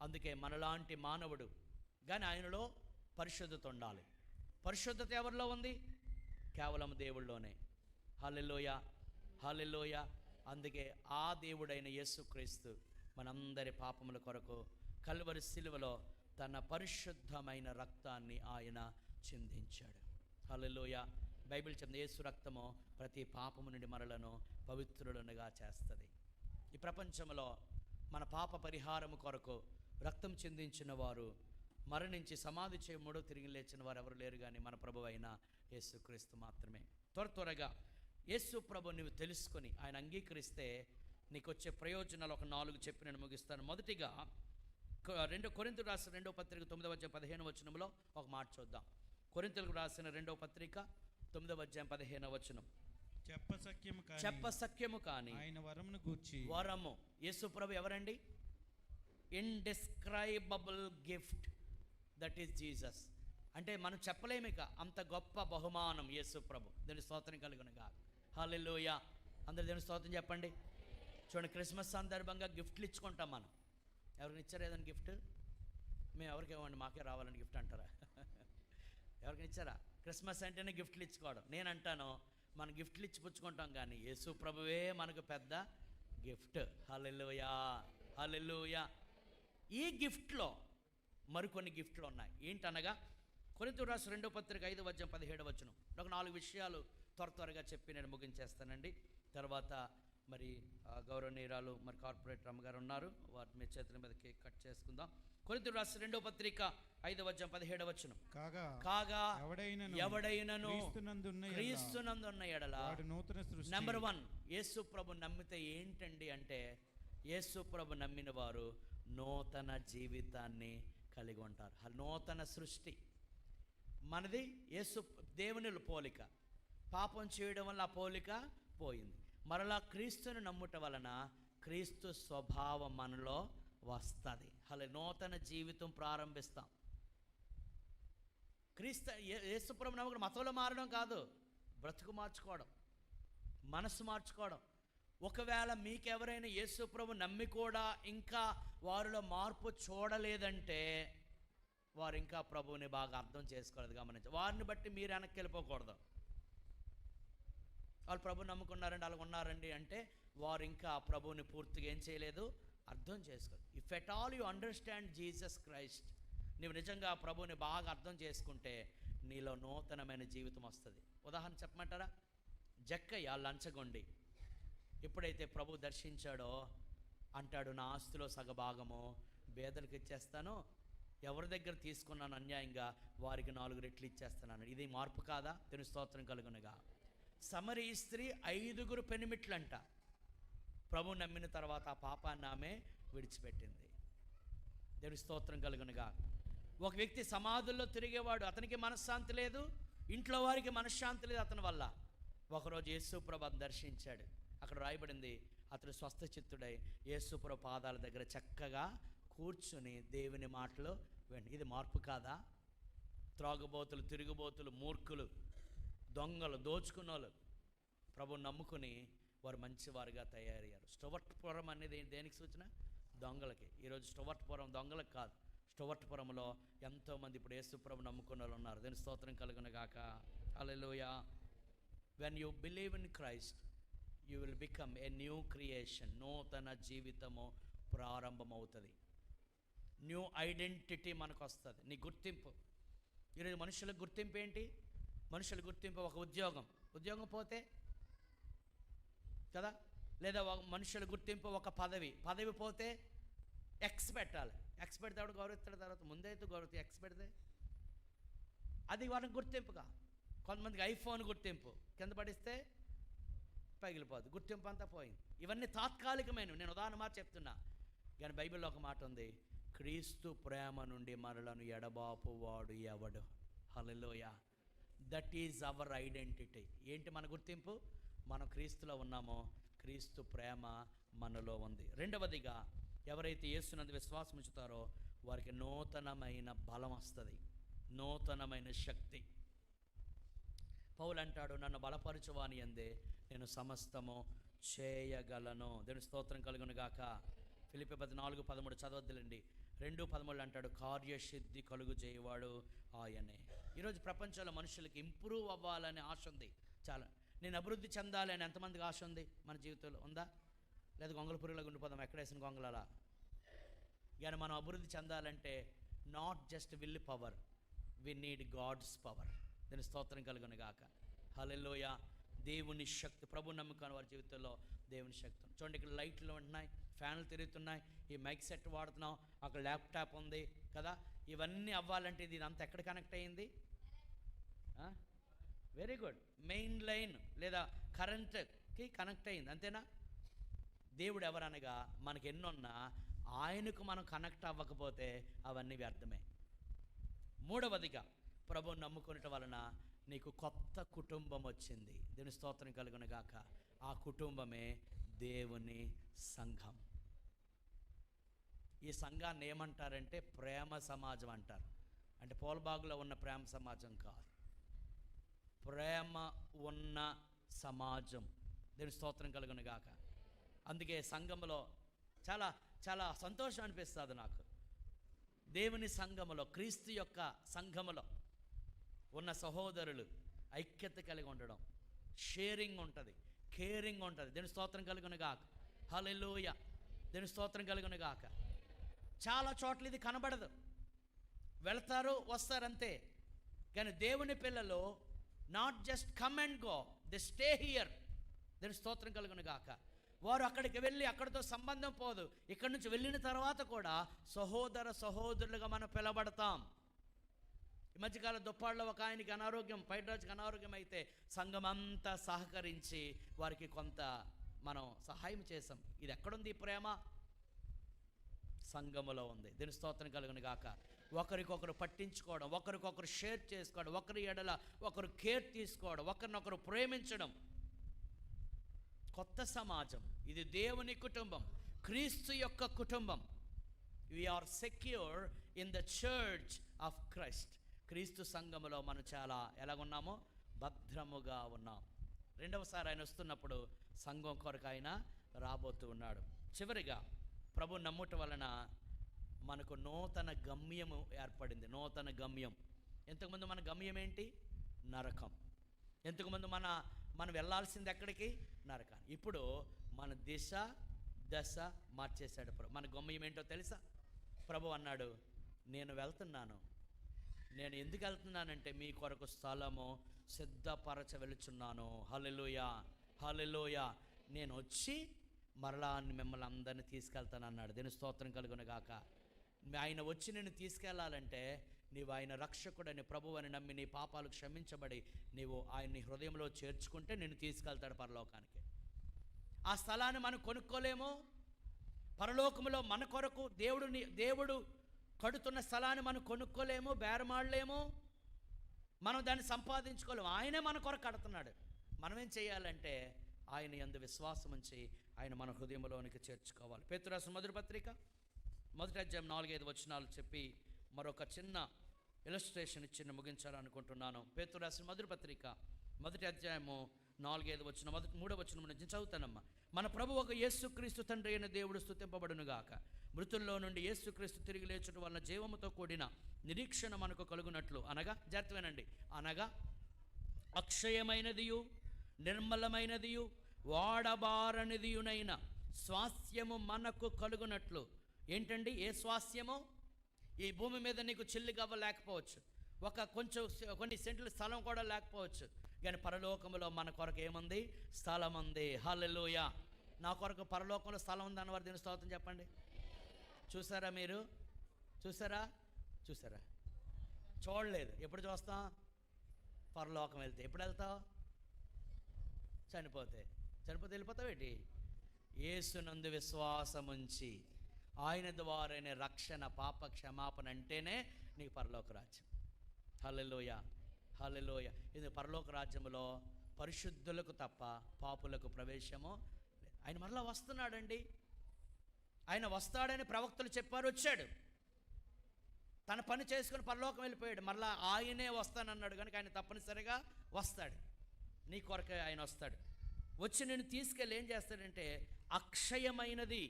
అందుకే మనలాంటి మానవుడు కానీ ఆయనలో పరిశుద్ధత ఉండాలి. పరిశుద్ధత ఎవరిలో ఉంది? కేవలం దేవుళ్ళలోనే. హల్లెలూయా, హల్లెలూయా. అందుకే ఆ దేవుడైన యేసుక్రీస్తు మనందరి పాపముల కొరకు కల్వరి సిలువలో తన పరిశుద్ధమైన రక్తాన్ని ఆయన చిందించాడు. హల్లెలూయా. బైబిల్ చెప్తుంది, యేసు రక్తము ప్రతి పాపము నుండి మనలను పవిత్రులనుగా చేస్తుంది. ఈ ప్రపంచంలో మన పాప పరిహారము కొరకు రక్తం చిందించిన వారు, మరణించి సమాధి చేయముడో తిరిగి లేచిన వారు ఎవరు లేరు, కానీ మన ప్రభు అయిన యేసుక్రీస్తు మాత్రమే. త్వరగా యేసు ప్రభు నువ్వు తెలుసుకొని ఆయన అంగీకరిస్తే నీకు వచ్చే ప్రయోజనాలు ఒక 4 చెప్పి నేను ముగిస్తాను. మొదటిగా 2 కొరింథీయులకు రాసిన 2వ పత్రిక 9:15 ఒక మాట చూద్దాం. కొరింథీయులకు రాసిన 2వ పత్రిక 9:15 చెప్పసఖ్యము కానీ ఆయన వరమును గూర్చి. వరము యేసు ప్రభు ఎవరండి? ఇండెస్క్రైబబుల్ గిఫ్ట్, దట్ ఈస్ జీసస్. అంటే మనం చెప్పలేమిక అంత గొప్ప బహుమానం యేసు ప్రభు. దీని స్తోత్రం కలుగునుగా. హల్లెలూయా. అందరు దీని స్తోత్రం చెప్పండి. చూడండి, క్రిస్మస్ సందర్భంగా గిఫ్ట్లు ఇచ్చుకుంటాం మనం. ఎవరిని ఇచ్చారు ఏదైనా గిఫ్ట్? మేము ఎవరికి ఇవ్వండి, మాకే రావాలని గిఫ్ట్ అంటారా? ఎవరికైనా ఇచ్చారా? క్రిస్మస్ అంటేనే గిఫ్ట్లు ఇచ్చుకోవడం. నేను అంటాను, మనం గిఫ్ట్లు ఇచ్చి పుచ్చుకుంటాం, కానీ యేసు ప్రభువే మనకు పెద్ద గిఫ్ట్. హల్లెలూయా, హల్లెలూయా. ఈ గిఫ్ట్లో మరికొన్ని గిఫ్ట్లు ఉన్నాయి. ఏంటనగా కొరింథీయులకు రాసిన 2వ పత్రిక 5:17 ఒక 4 విషయాలు త్వరగా చెప్పి నేను ముగించేస్తానండి. తర్వాత మరి గౌరవనీయురాలు మరి కార్పొరేటర్ అమ్మగారు ఉన్నారు, వారి మీ చేతుల మీద కేక్ కట్ చేసుకుందాం. కొరింథీయులకు రాసిన 2వ పత్రిక 5:17 కాగా ఎవడైనను క్రీస్తునందున్న ఎడల నెంబర్ 1 యేసు ప్రభు నమ్మితే ఏంటండి అంటే, యేసు ప్రభు నమ్మిన వారు నూతన జీవితాన్ని కలిగి ఉంటారు. నూతన సృష్టి మనది. యేసు దేవుని పోలిక, పాపం చేయడం వల్ల ఆ పోలిక పోయింది. మరలా క్రీస్తుని నమ్ముట వలన క్రీస్తు స్వభావం మనలో వస్తుంది. అలా నూతన జీవితం ప్రారంభిస్తాం. యేసు ప్రభు నమ్మకం మతంలో మారడం కాదు, బ్రతుకు మార్చుకోవడం, మనసు మార్చుకోవడం. ఒకవేళ మీకెవరైనా యేసు ప్రభు నమ్మి కూడా ఇంకా వారిలో మార్పు చూడలేదంటే వారు ఇంకా ప్రభువుని బాగా అర్థం చేసుకోలేదు. గమనించి వారిని బట్టి మీరు వెనక్కి వెళ్ళిపోకూడదు. వాళ్ళు ప్రభు నమ్ముకున్నారండి, అలాగ ఉన్నారండి అంటే వారు ఇంకా ప్రభువుని పూర్తిగా ఏం చేయలేదు, అర్థం చేసుకోలేదు. If at all you understand Jesus Christ, నీవు నిజంగా ప్రభువుని బాగా అర్థం చేసుకుంటే నీలో నూతనమైన జీవితం వస్తుంది. ఉదాహరణ చెప్పమంటారా? జక్కయ్య లంచగొండి ఎప్పుడైతే ప్రభు దర్శించాడో అంటాడు, నా ఆస్తిలో సగభాగము పేదలకు ఇచ్చేస్తాను, ఎవరి దగ్గర తీసుకున్నాను అన్యాయంగా వారికి 4 రెట్లు ఇచ్చేస్తున్నాను. ఇది మార్పు కాదా? దేవుని స్తోత్రం కలుగునుగా. సమరీ స్త్రీ 5 పెనిమిట్లంట. ప్రభు నమ్మిన తర్వాత ఆ పాపాన్ని ఆమె విడిచిపెట్టింది. దేవుని స్తోత్రం కలుగునుగా. ఒక వ్యక్తి సమాధుల్లో తిరిగేవాడు, అతనికి మనశ్శాంతి లేదు, ఇంట్లో వారికి మనశ్శాంతి లేదు అతని వల్ల. ఒకరోజు యేసు ప్రభు దర్శించాడు. అక్కడ రాయబడింది, అతడు స్వస్థ చిత్తుడై యేసు ప్రభు పాదాల దగ్గర చక్కగా కూర్చుని దేవుని మాటలు విని. ఇది మార్పు కాదా? త్రాగుబోతులు, తిరుగుబోతులు, మూర్ఖులు, దొంగలు, దోచుకున్నోళ్ళు ప్రభువుని నమ్ముకుని వారు మంచివారుగా తయారయ్యారు. స్టువర్ట్పురం అనేది దేనికి సూచన? దొంగలకి. ఈరోజు స్టువర్ట్పురం దొంగలకు కాదు, స్టువర్ట్పురంలో ఎంతోమంది ఇప్పుడు యేసు ప్రభువుని నమ్ముకున్న వాళ్ళు ఉన్నారు. దేని స్తోత్రం కలుగును గాక. Hallelujah. When you believe in Christ you will become a new creation. నూతన జీవితము ప్రారంభమవుతుంది. న్యూ ఐడెంటిటీ మనకు వస్తుంది. నీ గుర్తింపు. ఈరోజు మనుషుల గుర్తింపు ఏంటి? మనుషుల గుర్తింపు ఒక ఉద్యోగం. ఉద్యోగం పోతే కదా, లేదా మనుషుల గుర్తింపు ఒక పదవి. పదవి పోతే ఎక్స్ పెట్టాలి. ఎక్స్ పెడితే ఆవిడ గౌరవిస్తాడు. తర్వాత ముందైతే గౌరవ ఎక్స్ పెడితే అది వాళ్ళకి గుర్తింపుగా. కొంతమందికి ఐఫోన్ గుర్తింపు, కింద పడిస్తే పగిలిపోద్ది, గుర్తింపు అంతా పోయింది. ఇవన్నీ తాత్కాలికమైనవి. నేను ఉదాహరణ మాట చెప్తున్నా. కానీ బైబిల్లో ఒక మాట ఉంది, క్రీస్తు ప్రేమ నుండి మనలను ఎడబాపు వాడు ఎవడు. Hallelujah. That is our identity. ఏంటి మన గుర్తింపు? మనం క్రీస్తులో ఉన్నామో, క్రీస్తు ప్రేమ మనలో ఉంది. రెండవదిగా, ఎవరైతే యేసునందు విశ్వాసం ఉంచుతారో వారికి నూతనమైన బలం వస్తుంది, నూతనమైన శక్తి. పౌలు అంటాడు, నన్ను బలపరచువాని అందే నేను సమస్తము చేయగలను. దేవుని స్తోత్రం కలుగును గాక. ఫిలిప్పీ 4:13 చదవద్దులండి. 2:13 అంటాడు, కార్యసిద్ధి కలుగు చేయవాడు ఆయనే. ఈరోజు ప్రపంచంలో మనుషులకి ఇంప్రూవ్ అవ్వాలనే ఆశ ఉంది చాలా. నేను అభివృద్ధి చెందాలి అని ఎంతమందికి ఆశ ఉంది? మన జీవితంలో ఉందా? లేదా గొంగళ పురుగులకు ఉండిపోదాం, ఎక్కడేసిన గొంగళలా? కానీ మనం అభివృద్ధి చెందాలంటే not just will power, we need God's power. దీని స్తోత్రం కలుగును గాక. హల్లెలూయా. దేవుని శక్తి. ప్రభు నమ్ముకున్న వారి జీవితంలో దేవుని శక్తి. చూడండి, ఇక్కడ లైట్లు ఉంటున్నాయి, ఫ్యాన్లు తిరుగుతున్నాయి, ఈ మైక్ సెట్ వాడుతున్నాం, అక్కడ ల్యాప్టాప్ ఉంది కదా. ఇవన్నీ అవ్వాలంటే ఇది అంతా ఎక్కడ కనెక్ట్ అయ్యింది? Very good. మెయిన్ లైన్ లేదా కరెంట్కి కనెక్ట్ అయింది, అంతేనా? దేవుడు ఎవరనగా మనకి ఎన్నున్నా ఆయనకు మనం కనెక్ట్ అవ్వకపోతే అవన్నీ వ్యర్థమే. మూడవదిగా, ప్రభువుని నమ్ముకునటం వలన నీకు కొత్త కుటుంబం వచ్చింది. దేవుని స్తోత్రం కలుగును గాక. ఆ కుటుంబమే దేవుని సంఘం. ఈ సంఘాన్ని ఏమంటారంటే ప్రేమ సమాజం అంటారు. అంటే పోల్బాగులో ఉన్న ప్రేమ సమాజం కాదు, ప్రేమ ఉన్న సమాజం. దేవుని స్తోత్రం కలుగును గాక. అందుకే సంఘములో చాలా చాలా సంతోషం అనిపిస్తుంది నాకు. దేవుని సంఘములో, క్రీస్తు యొక్క సంఘములో ఉన్న సహోదరులు ఐక్యత కలిగి ఉండడం, షేరింగ్ ఉంటుంది, కేరింగ్ ఉంటుంది. దేవుని స్తోత్రం కలుగును గాక. హల్లెలూయా. దేవుని స్తోత్రం కలుగును గాక. చాలా చోట్ల ఇది కనబడదు, వెళ్తారు వస్తారు అంతే. కానీ దేవుని పిల్లలు not just come and go, they stay here. దేవుని స్తోత్రం కలుగును గాక. వారు అక్కడికి వెళ్ళి అక్కడితో సంబంధం పోదు. ఇక్కడి నుంచి వెళ్ళిన తర్వాత కూడా సహోదర సహోదరులుగా మనం పిలబడతాం. ఈ మధ్యకాల దుప్పాడులో ఒక ఆయనకి అనారోగ్యం, పైడ్రాజ్కి అనారోగ్యం అయితే సంఘం అంతా సహకరించి వారికి కొంత మనం సహాయం చేసాం. ఇది ఎక్కడుంది? ప్రేమ సంఘములో ఉంది. దీని స్తోత్రం కలుగును గాక. ఒకరికొకరు పట్టించుకోవడం, ఒకరికొకరు షేర్ చేసుకోవడం, ఒకరి ఎడల ఒకరు కేర్ తీసుకోవడం, ఒకరినొకరు ప్రేమించడం. కొత్త సమాజం ఇది. దేవుని కుటుంబం, క్రీస్తు యొక్క కుటుంబం. We are secure in the church of Christ. క్రీస్తు సంఘములో మనం చాలా ఎలాగున్నామో భద్రముగా ఉన్నాం. రెండవసారి ఆయన వస్తున్నప్పుడు సంఘం కొరకు ఆయన రాబోతూ ఉన్నాడు. చివరిగా, ప్రభు నమ్ముట వలన మనకు నూతన గమ్యము ఏర్పడింది. నూతన గమ్యం. ఇంతకుముందు మన గమ్యం ఏంటి? నరకం. ఇంతకుముందు మనం వెళ్ళాల్సింది ఎక్కడికి? నరకాన్ని. ఇప్పుడు మన దిశ దశ మార్చేశాడు ప్రభు. మన గమ్యం ఏంటో తెలుసా? ప్రభు అన్నాడు, నేను వెళ్తున్నాను. నేను ఎందుకు వెళ్తున్నానంటే మీ కొరకు స్థలము సిద్ధపరచ వెళుచున్నాను. హల్లెలూయా, హల్లెలూయా. నేను వచ్చి మరలా మిమ్మల్ని అందరినీ తీసుకెళ్తాను అన్నాడు. దీని స్తోత్రం కలుగును గాక. ఆయన వచ్చి నేను తీసుకెళ్లాలంటే నీవు ఆయన రక్షకుడని, ప్రభువు అని నమ్మి నీ పాపాలు క్షమించబడి నీవు ఆయన్ని హృదయంలో చేర్చుకుంటే నిన్ను తీసుకెళ్తాడు పరలోకానికి. ఆ స్థలాన్ని మనం కొనుక్కోలేము. పరలోకములో మన కొరకు దేవుడు కడుతున్న స్థలాన్ని మనం కొనుక్కోలేము, బేరమాడలేము, మనం దాన్ని సంపాదించుకోలేము. ఆయనే మన కొరకు కడుతున్నాడు. మనం ఏం చేయాలంటే ఆయన యందు విశ్వాసం ఉంచి ఆయన మన హృదయంలోనికి చేర్చుకోవాలి. పేతురు రాసిన మొదటి పత్రిక 1వ అధ్యాయం 4-5 వచనాలు చెప్పి మరొక చిన్న ఇలస్ట్రేషన్ ఇచ్చి ముగించాలనుకుంటున్నాను. పేతురు రాసిన మొదటి పత్రిక 1వ అధ్యాయము 4-5 వచనం 3వ వచనం నుంచి చదువుతానమ్మా. మన ప్రభు ఒక యేసుక్రీస్తు తండ్రి అయిన దేవుడు స్తుతింపబడునుగాక. మృతుల్లో నుండి యేసుక్రీస్తు తిరిగి లేచుట వలన జీవముతో కూడిన నిరీక్షణ మనకు కలుగునట్లు, అనగా జాగ్రత్తమేనండి, అనగా అక్షయమైనదియు నిర్మలమైనదియు వాడబారనిదియునైన స్వాస్థ్యము మనకు కలుగునట్లు. ఏంటండి ఏ స్వాస్థ్యము? ఈ భూమి మీద నీకు చిల్లి గవ్వ లేకపోవచ్చు, కొన్ని సెంట్ల స్థలం కూడా లేకపోవచ్చు, కానీ పరలోకములో మన కొరకు ఏముంది? స్థలం ఉంది. హల్లెలూయా. నా కొరకు పరలోకంలో స్థలం ఉంది అన్నవారు దీని స్తోత్రం చెప్పండి. చూసారా మీరు? చూసారా? చూడలేదు. ఎప్పుడు చూస్తాం? పరలోకం వెళ్తే. ఎప్పుడు వెళ్తావు? చనిపోతే వెళ్ళిపోతావేటి? యేసునందు విశ్వాసముంచి ఆయన ద్వారానే రక్షణ, పాప క్షమాపణ అంటేనే నీకు పరలోక రాజ్యం. హల్లెలూయా, హల్లెలూయా. ఇది పరలోక రాజ్యంలో పరిశుద్ధులకు తప్ప పాపులకు ప్రవేశము లేదు. ఆయన మరలా వస్తున్నాడండి. ఆయన వస్తాడని ప్రవక్తలు చెప్పారు, వచ్చాడు. తన పని చేసుకుని పరలోకం వెళ్ళిపోయాడు. మరలా ఆయనే వస్తానన్నాడు కనుక ఆయన తప్పనిసరిగా వస్తాడు. నీ కొరకే ఆయన వస్తాడు. వచ్చి నేను తీసుకెళ్ళి ఏం చేస్తాడంటే, అక్షయమైనది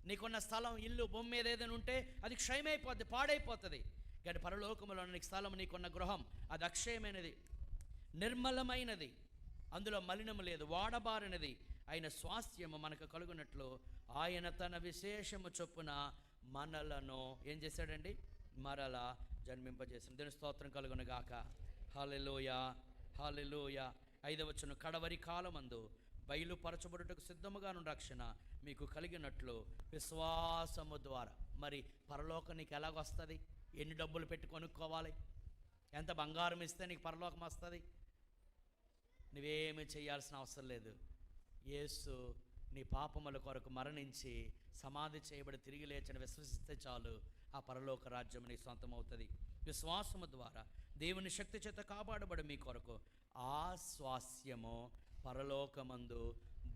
నీకున్న స్థలం, ఇల్లు, భూమి మీద ఏదైనా ఉంటే అది క్షయమైపోద్ది, పాడైపోతుంది. కానీ పరలోకములో నీకు స్థలం, నీకున్న గృహం అది అక్షయమైనది, నిర్మలమైనది, అందులో మలినము లేదు, వాడబారినది ఆయన స్వాస్థ్యము మనకు కలుగునట్లు ఆయన తన విశేషము చొప్పున మనలను ఏం చేశాడండి? మరలా జన్మింపజేసిన. దేవుని స్తోత్రం కలుగునుగాక. హల్లెలూయా, హల్లెలూయా. 5వ వచనం, కడవరి కాలమందు బయలుపరచబడుటకు సిద్ధముగాను రక్షణ మీకు కలిగినట్లు విశ్వాసము ద్వారా. మరి పరలోకం నీకు ఎలాగొస్తుంది? ఎన్ని డబ్బులు పెట్టి కొనుక్కోవాలి? ఎంత బంగారం ఇస్తే నీకు పరలోకం వస్తుంది? నువ్వేమి చేయాల్సిన అవసరం లేదు. యేసు నీ పాపముల కొరకు మరణించి సమాధి చేయబడి తిరిగి లేచని విశ్వసిస్తే చాలు, ఆ పరలోక రాజ్యం నీ సొంతం అవుతుంది. విశ్వాసము ద్వారా దేవుని శక్తి చేత కాపాడబడి మీ కొరకు ఆ స్వాస్యము పరలోకమందు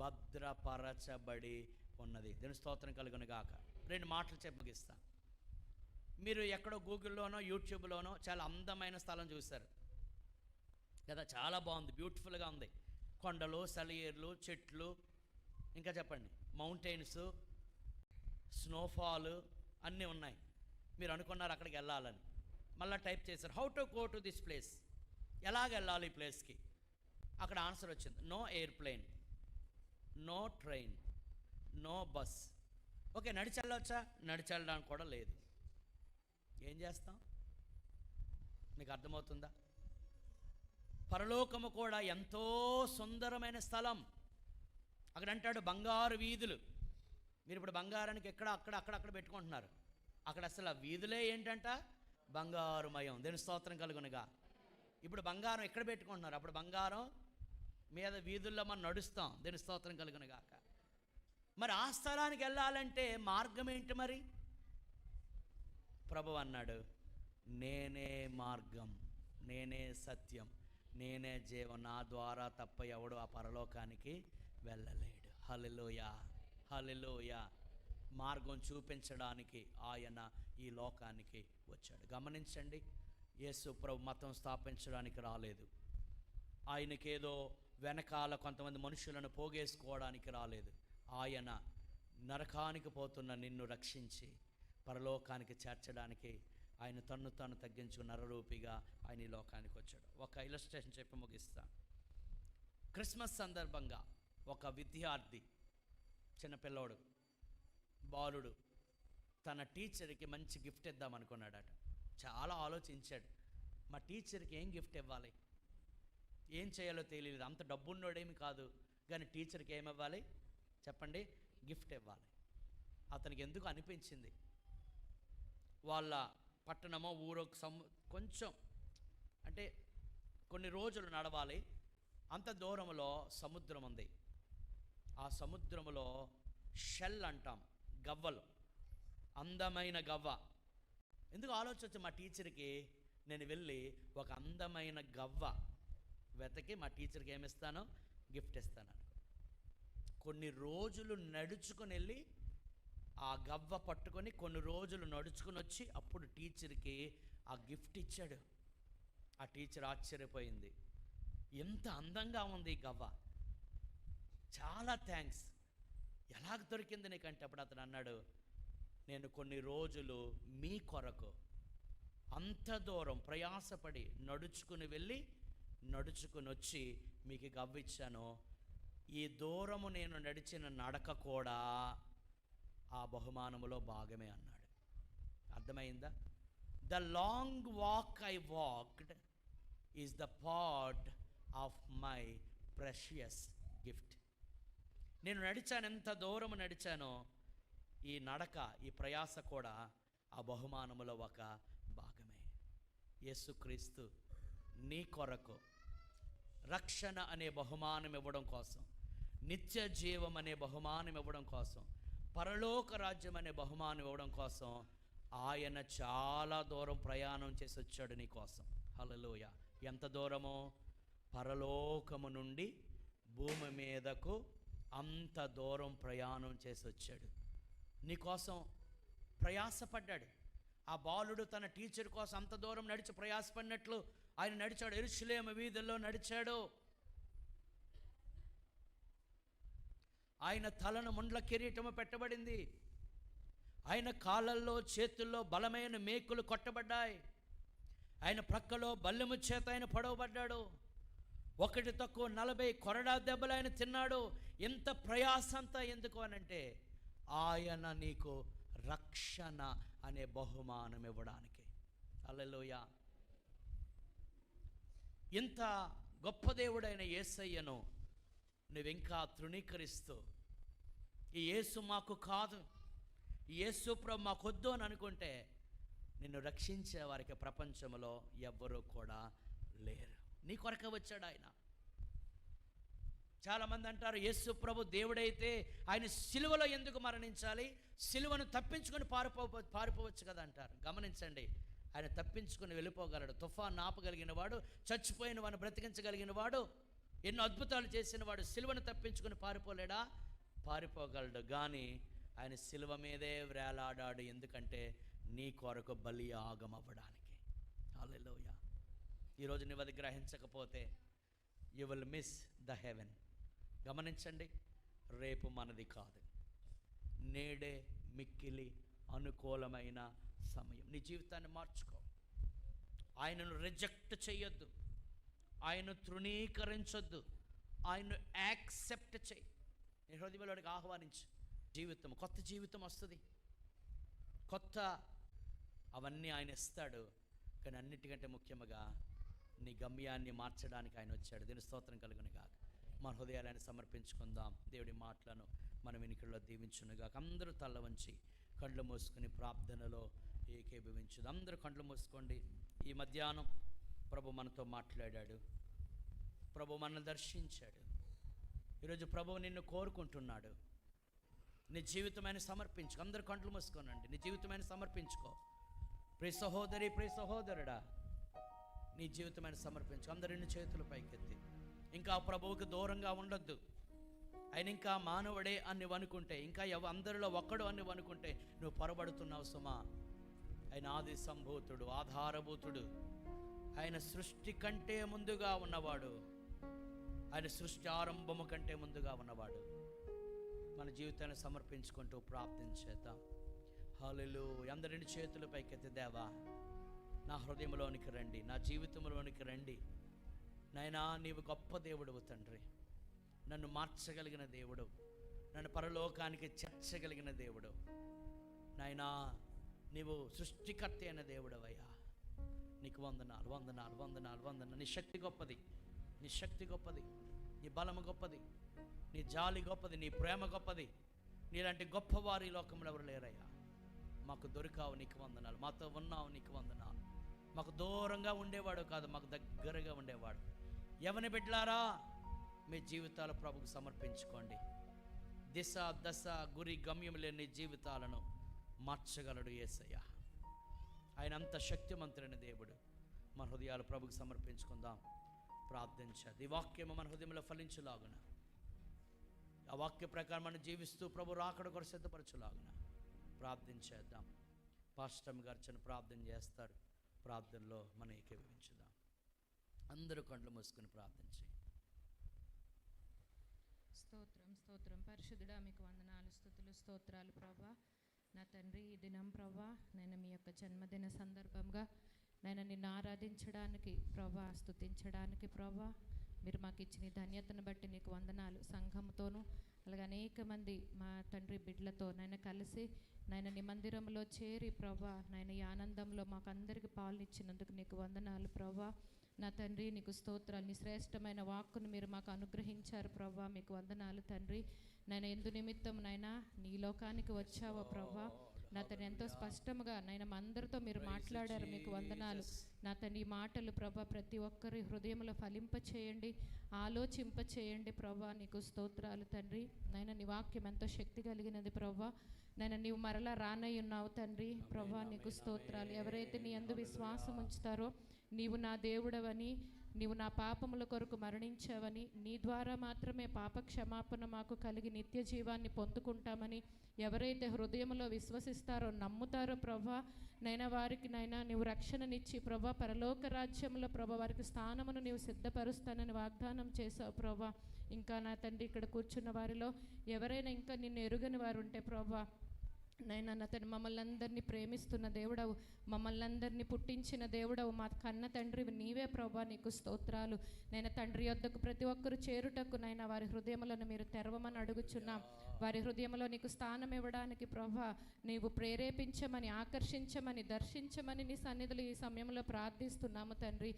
భద్రపరచబడి ఉన్నది. దేవుని స్తోత్రం కలుగునుగాక. 2 మాటలు చెప్పి ముగిస్తా. మీరు ఎక్కడో గూగుల్లోనో యూట్యూబ్లోనో చాలా అందమైన స్థలం చూశారు కదా, చాలా బాగుంది, బ్యూటిఫుల్గా ఉంది. కొండలు, సెలయేర్లు, చెట్లు, ఇంకా చెప్పండి మౌంటైన్స్, స్నోఫాల్ అన్నీ ఉన్నాయి. మీరు అనుకున్నారు అక్కడికి వెళ్ళాలని. మళ్ళీ టైప్ చేశారు how to go to this place, ఎలాగ వెళ్ళాలి ఈ ప్లేస్కి. అక్కడ ఆన్సర్ వచ్చింది, no airplane, no train, no bus. Okay, నడిచి వెళ్ళవచ్చా? నడిచి వెళ్ళడానికి కూడా లేదు. ఏం చేస్తాం? మీకు అర్థమవుతుందా? పరలోకము కూడా ఎంతో సుందరమైన స్థలం. అక్కడ అంటాడు బంగారు వీధులు. మీరు ఇప్పుడు బంగారానికి అక్కడ పెట్టుకుంటున్నారు. అక్కడ అసలు ఆ వీధులే ఏంటంట? బంగారుమయం. దేని స్తోత్రం కలుగునుగా. ఇప్పుడు బంగారం ఎక్కడ పెట్టుకుంటున్నారు? అప్పుడు బంగారం మీద వీధుల్లో మనం నడుస్తాం. దేని స్తోత్రం కలుగునుగాక. మరి ఆ స్థలానికి వెళ్ళాలంటే మార్గం ఏంటి మరి? ప్రభువు అన్నాడు, నేనే మార్గం, నేనే సత్యం, నేనే జీవం, నా ద్వారా తప్ప ఎవడు ఆ పరలోకానికి వెళ్ళలేడు. హల్లెలూయా, హల్లెలూయా. మార్గం చూపించడానికి ఆయన ఈ లోకానికి వచ్చాడు. గమనించండి, యేసు ప్రభు మతం స్థాపించడానికి రాలేదు. ఆయనకేదో వెనకాల కొంతమంది మనుషులను పోగేసుకోవడానికి రాలేదు. ఆయన నరకానికి పోతున్న నిన్ను రక్షించి పరలోకానికి చేర్చడానికి ఆయన తన్ను తాను తగ్గించుకున్న నరరూపిగా ఆయన ఈ లోకానికి వచ్చాడు. ఒక ఇలస్ట్రేషన్ చెప్పి ముగిస్తా. క్రిస్మస్ సందర్భంగా ఒక విద్యార్థి, చిన్నపిల్లోడు, బాలుడు తన టీచర్కి మంచి గిఫ్ట్ ఇద్దాం అనుకున్నాడట. చాలా ఆలోచించాడు, మా టీచర్కి ఏం గిఫ్ట్ ఇవ్వాలి, ఏం చేయాలో తెలియలేదు. అంత డబ్బున్నోడేమి కాదు, కానీ టీచర్కి ఏమి ఇవ్వాలి చెప్పండి? గిఫ్ట్ ఇవ్వాలి. అతనికి ఎందుకు అనిపించింది, వాళ్ళ పట్టణమో ఊరో కొంచెం అంటే కొన్ని రోజులు నడవాలి, అంత దూరంలో సముద్రం ఉంది. ఆ సముద్రంలో షెల్ అంటాం, గవ్వలు, అందమైన గవ్వ. ఎందుకు ఆలోచించు, మా టీచర్కి నేను వెళ్ళి ఒక అందమైన గవ్వ వెతకి మా టీచర్కి ఏమిస్తాను, గిఫ్ట్ ఇస్తాను అనుకో. కొన్ని రోజులు నడుచుకుని వెళ్ళి ఆ గవ్వ పట్టుకొని కొన్ని రోజులు నడుచుకుని వచ్చి అప్పుడు టీచర్కి ఆ గిఫ్ట్ ఇచ్చాడు. ఆ టీచర్ ఆశ్చర్యపోయింది, ఎంత అందంగా ఉంది ఈ గవ్వ, చాలా థ్యాంక్స్, ఎలాగ దొరికింది నీకంటే అప్పుడు అతను అన్నాడు, నేను కొన్ని రోజులు మీ కొరకు అంత దూరం ప్రయాసపడి నడుచుకుని వెళ్ళి నడుచుకుని వచ్చి మీకు గవ్విచ్చాను. ఈ దూరము నేను నడిచిన నడక కూడా ఆ బహుమానములో భాగమే అన్నాడు. అర్థమైందా? The long walk I walked is the part of my precious gift. నేను నడిచాను, ఎంత దూరము నడిచానో ఈ నడక, ఈ ప్రయాస కూడా ఆ బహుమానములో ఒక భాగమే. యేసుక్రీస్తు నీ కొరకు రక్షణ అనే బహుమానం ఇవ్వడం కోసం, నిత్య జీవం అనే బహుమానం ఇవ్వడం కోసం, పరలోక రాజ్యం అనే బహుమానం ఇవ్వడం కోసం ఆయన చాలా దూరం ప్రయాణం చేసి వచ్చాడు నీ కోసం. హల్లెలూయా. ఎంత దూరమో? పరలోకము నుండి భూమి మీదకు అంత దూరం ప్రయాణం చేసి వచ్చాడు నీ కోసం, ప్రయాసపడ్డాడు. ఆ బాలుడు తన టీచర్ కోసం అంత దూరం నడిచి ప్రయాసపడినట్లు ఆయన నడిచాడు. యెరూషలేము వీధుల్లో నడిచాడు. ఆయన తలను ముండ్ల కిరీటము పెట్టబడింది. ఆయన కాళ్ళల్లో చేతుల్లో బలమైన మేకులు కొట్టబడ్డాయి. ఆయన ప్రక్కలో బల్లెము చేత ఆయన పొడవబడ్డాడు. ఒకటి తక్కువ 40 కొరడా దెబ్బలు ఆయన తిన్నాడు. ఎంత ప్రయాసంతా ఎందుకు అనంటే ఆయన నీకు రక్షణ అనే బహుమానం ఇవ్వడానికి. హల్లెలూయా. ఇంత గొప్ప దేవుడైన యేసయ్యను నువ్వింకా తృణీకరిస్తూ, ఈ యేసు మాకు కాదు, ఈ యేసు ప్రభు మాకొద్దు అని అనుకుంటే నిన్ను రక్షించే వారికి ప్రపంచంలో ఎవ్వరూ కూడా లేరు. నీ కొరకే వచ్చాడు ఆయన. చాలామంది అంటారు, యేసు ప్రభు దేవుడైతే ఆయన సిలువలో ఎందుకు మరణించాలి, సిలువను తప్పించుకొని పారిపోవచ్చు కదా అంటారు. గమనించండి, ఆయన తప్పించుకొని వెళ్ళిపోగలడు. తుఫాను ఆపగలిగిన వాడు, చచ్చిపోయిన వాడిని బ్రతికించగలిగిన వాడు, ఎన్నో అద్భుతాలు చేసిన వాడు సిలువను తప్పించుకొని పారిపోలేడా? పారిపోగలడు. కానీ ఆయన సిలువ మీదే వేలాడాడు. ఎందుకంటే నీ కొరకు బలియాగం అవ్వడానికి. హల్లెలూయా. ఈరోజు నువ్వు అది గ్రహించకపోతే you will miss the heaven. గమనించండి, రేపు మనది కాదు, నేడే మిక్కిలి అనుకూలమైన సమయం. నీ జీవితాన్ని మార్చుకో. ఆయనను రిజెక్ట్ చేయొద్దు, ఆయన్ను తృణీకరించొద్దు, ఆయన్ను యాక్సెప్ట్ చేయి. నీ హృదయంలోకి ఆహ్వానించు. జీవితం, కొత్త జీవితం వస్తుంది, కొత్త అవన్నీ ఆయన ఇస్తాడు. కానీ అన్నిటికంటే ముఖ్యంగా నీ గమ్యాన్ని మార్చడానికి ఆయన వచ్చాడు. దీని స్తోత్రం కలుగునుగాక. మన హృదయాలను సమర్పించుకుందాం. దేవుడి మాటలను మన వెనుకల్లో దీవించునుగాక. అందరూ తల్ల వంచి కళ్ళు మూసుకుని ప్రార్థనలో ఏకీభవించుదు. అందరూ కళ్ళు మూసుకోండి. ఈ మధ్యాహ్నం ప్రభు మనతో మాట్లాడాడు, ప్రభు మనల్ని దర్శించాడు. ఈరోజు ప్రభువు నిన్ను కోరుకుంటున్నాడు. నీ జీవితమైన సమర్పించుకో. అందరు కంట్లు మూసుకోనండి. నీ జీవితమైన సమర్పించుకో. ప్రియ సహోదరి, ప్రియ సహోదరుడా, నీ జీవితమైన సమర్పించు. అందరిని చేతులు పైకెత్తి. ఇంకా ప్రభువుకు దూరంగా ఉండొద్దు. ఆయన ఇంకా మానవుడే అని నువ్వు అనుకుంటే, ఇంకా అందరిలో ఒక్కడు అని నువ్వు అనుకుంటే నువ్వు పొరబడుతున్నావు సుమా. ఆయన ఆది సంభూతుడు, ఆధారభూతుడు, ఆయన సృష్టి కంటే ముందుగా ఉన్నవాడు, ఆయన సృష్టి ఆరంభము కంటే ముందుగా ఉన్నవాడు. మన జీవితాన్ని సమర్పించుకుంటూ ప్రార్థించేద్దాం. హల్లెలూయా. అందరిని చేతుల పైకెత్తి, దేవా నా హృదయంలోనికి రండి, నా జీవితంలోనికి రండి. నాయనా, నీవు గొప్ప దేవుడు తండ్రి, నన్ను మార్చగలిగిన దేవుడు, నన్ను పరలోకానికి చేర్చగలిగిన దేవుడు. నాయనా, నీవు సృష్టికర్త అయిన దేవుడవయ్యా. నీకు వందనాలు, వందనాలు, వందనాలు, వందనాలు. నీ శక్తి గొప్పది, నీ శక్తి గొప్పది, నీ బలము గొప్పది, నీ జాలి గొప్పది, నీ ప్రేమ గొప్పది. నీలాంటి గొప్పవారు ఈ లోకంలో ఎవరు లేరయ్యా. మాకు దొరికావు, నీకు వందనాలు. మాతో ఉన్నావు, నీకు వందనాలు. మాకు దూరంగా ఉండేవాడు కాదు, మాకు దగ్గరగా ఉండేవాడు. యవన బిడ్డలారా, మీ జీవితాలు ప్రభుకు సమర్పించుకోండి. దిశ దశ గురి గమ్యం లేని జీవితాలను మార్చగలడు యేసయ్య. ఆయన అంత శక్తిమంతుడైన దేవుడు. మన హృదయాలు ప్రభుకు సమర్పించుకుందాం, ప్రార్థించాలి. ఈ వాక్యము మన హృదయంలో ఫలించులాగున, ఆ వాక్య ప్రకారం మనం జీవిస్తూ ప్రభు రాకడ కొరకు సిద్ధపరచులాగున ప్రార్థించేద్దాం. పాస్టర్ గారు చిన్న ప్రార్థన చేస్తారు. ప్రార్థనలో మనం ఏకీభవించుదాం. అందరూ కళ్ళు మూసుకొని ప్రార్థించి. స్తోత్రం స్తోత్రం పరిశుద్ధుడా, మీకు వందనాలు, స్తుతులు, స్తోత్రాలు ప్రభా. నా తండ్రి, ఈ దినం ప్రభా నేను మీ యొక్క జన్మదిన సందర్భంగా నేను నిన్ను ఆరాధించడానికి ప్రభా, స్తుతించడానికి ప్రభా మీరు మాకు ఇచ్చిన ధన్యతను బట్టి నీకు వందనాలు. సంఘంతోనూ అలాగే అనేక మంది మా తండ్రి బిడ్డలతో నేను కలిసి నాయన నీ మందిరంలో చేరి ప్రభా నాయన ఈ ఆనందంలో మాకు అందరికి పాలునిచ్చినందుకు నీకు వందనాలు ప్రభా. నా తండ్రి నీకు స్తోత్రాలు. నీ శ్రేష్టమైన వాక్కును మీరు మాకు అనుగ్రహించారు ప్రభా, మీకు వందనాలు తండ్రి. నాయన ఎందు నిమిత్తం నాయన నీ లోకానికి వచ్చావో ప్రభా, నా తండ్రి ఎంతో స్పష్టంగా నాయన మా అందరితో మీరు మాట్లాడారు, మీకు వందనాలు. నా తండ్రి ఈ మాటలు ప్రభా ప్రతి ఒక్కరి హృదయంలో ఫలింప చేయండి, ఆలోచింప చేయండి ప్రభా, నీకు స్తోత్రాలు తండ్రి. నాయన నీ వాక్యం ఎంతో శక్తి కలిగినది ప్రభా. నాయన నీవు మరలా రానై ఉన్నావు తండ్రి ప్రభా, నీకు స్తోత్రాలు. ఎవరైతే నీ యందు విశ్వాసం ఉంచుతారో నీవు నా దేవుడవని, నీవు నా పాపముల కొరకు మరణించావని, నీ ద్వారా మాత్రమే పాప క్షమాపణ మాకు కలిగి నిత్య జీవాన్ని పొందుకుంటామని ఎవరైతే హృదయంలో విశ్వసిస్తారో నమ్ముతారో ప్రభా, నైనా వారికి నైనా నీవు రక్షణనిచ్చి ప్రభా పరలోక రాజ్యంలో ప్రభా వారికి స్థానమును నీవు సిద్ధపరుస్తానని వాగ్దానం చేశావు ప్రభా. ఇంకా నా తండ్రి ఇక్కడ కూర్చున్న వారిలో ఎవరైనా ఇంకా నిన్ను ఎరుగని వారు ఉంటే ప్రభా నైనా నా తండ్రి మమ్మల్ని అందరినీ ప్రేమిస్తున్న దేవుడవు, మమ్మల్ని అందరినీ పుట్టించిన దేవుడవు, మా కన్న తండ్రివి నీవే ప్రభా, నీకు స్తోత్రాలు. నేను తండ్రి యొద్దకు ప్రతి ఒక్కరు చేరుటకు నైనా వారి హృదయములను మీరు తెరవమని అడుగుచున్నాం. వారి హృదయంలో నీకు స్థానం ఇవ్వడానికి ప్రభా నీవు ప్రేరేపించమని, ఆకర్షించమని, దర్శించమని నీ సన్నిధిలో ఈ సమయంలో ప్రార్థిస్తున్నాము తండ్రి.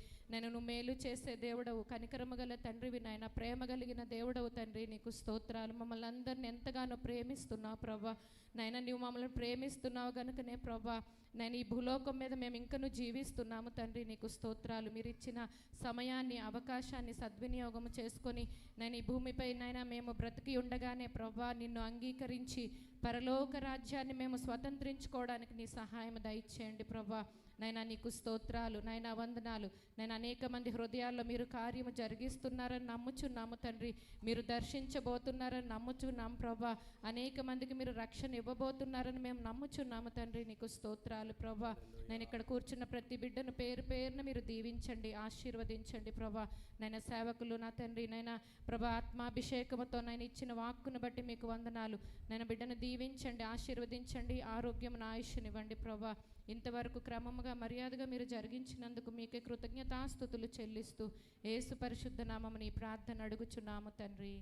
నువ్వు మేలు చేసే దేవుడవు, కనికరము గల తండ్రివి నాయన, ప్రేమ కలిగిన దేవుడవు తండ్రి, నీకు స్తోత్రాలు. మమ్మల్ని అందరిని ఎంతగానో ప్రేమిస్తున్నావు ప్రభా. నైనా నీవు మమ్మల్ని ప్రేమిస్తున్నావు కనుకనే ప్రభా నేను ఈ భూలోకం మీద మేము ఇంకనూ జీవిస్తున్నాము తండ్రి, నీకు స్తోత్రాలు. మీరు ఇచ్చిన సమయాన్ని, అవకాశాన్ని సద్వినియోగం చేసుకొని నేను ఈ భూమిపై నైనా మేము బ్రతికి ఉండగానే ప్రభా నిన్ను అంగీకరించి పరలోక రాజ్యాన్ని మేము స్వతంత్రించుకోవడానికి నీ సహాయం దయచేయండి ప్రభా. నైనా నీకు స్తోత్రాలు, నైనా వందనాలు. నేను అనేక మంది హృదయాల్లో మీరు కార్యము జరిగిస్తున్నారని నమ్ముచున్నాము తండ్రి, మీరు దర్శించబోతున్నారని నమ్ముచున్నాం ప్రభా. అనేక మందికి మీరు రక్షణ ఇవ్వబోతున్నారని మేము నమ్ముచున్నాము తండ్రి, నీకు స్తోత్రాలు ప్రభా. నేను ఇక్కడ కూర్చున్న ప్రతి బిడ్డను పేరు పేరున మీరు దీవించండి, ఆశీర్వదించండి ప్రభా. నైనా సేవకులు నా తండ్రి నైనా ప్రభా ఆత్మాభిషేకముతో నేను ఇచ్చిన వాక్కును బట్టి మీకు వందనాలు. నేను బిడ్డను దీవించండి, ఆశీర్వదించండి, ఆరోగ్యం ఆయుష్నివ్వండి ప్రభా. ఇంతవరకు క్రమముగా మర్యాదగా మీరు జరిగించినందుకు మీకే కృతజ్ఞతాస్తుతులు చెల్లిస్తూ యేసు పరిశుద్ధ నామమున ఈ ప్రార్థన అడుగుచున్నాము తండ్రి.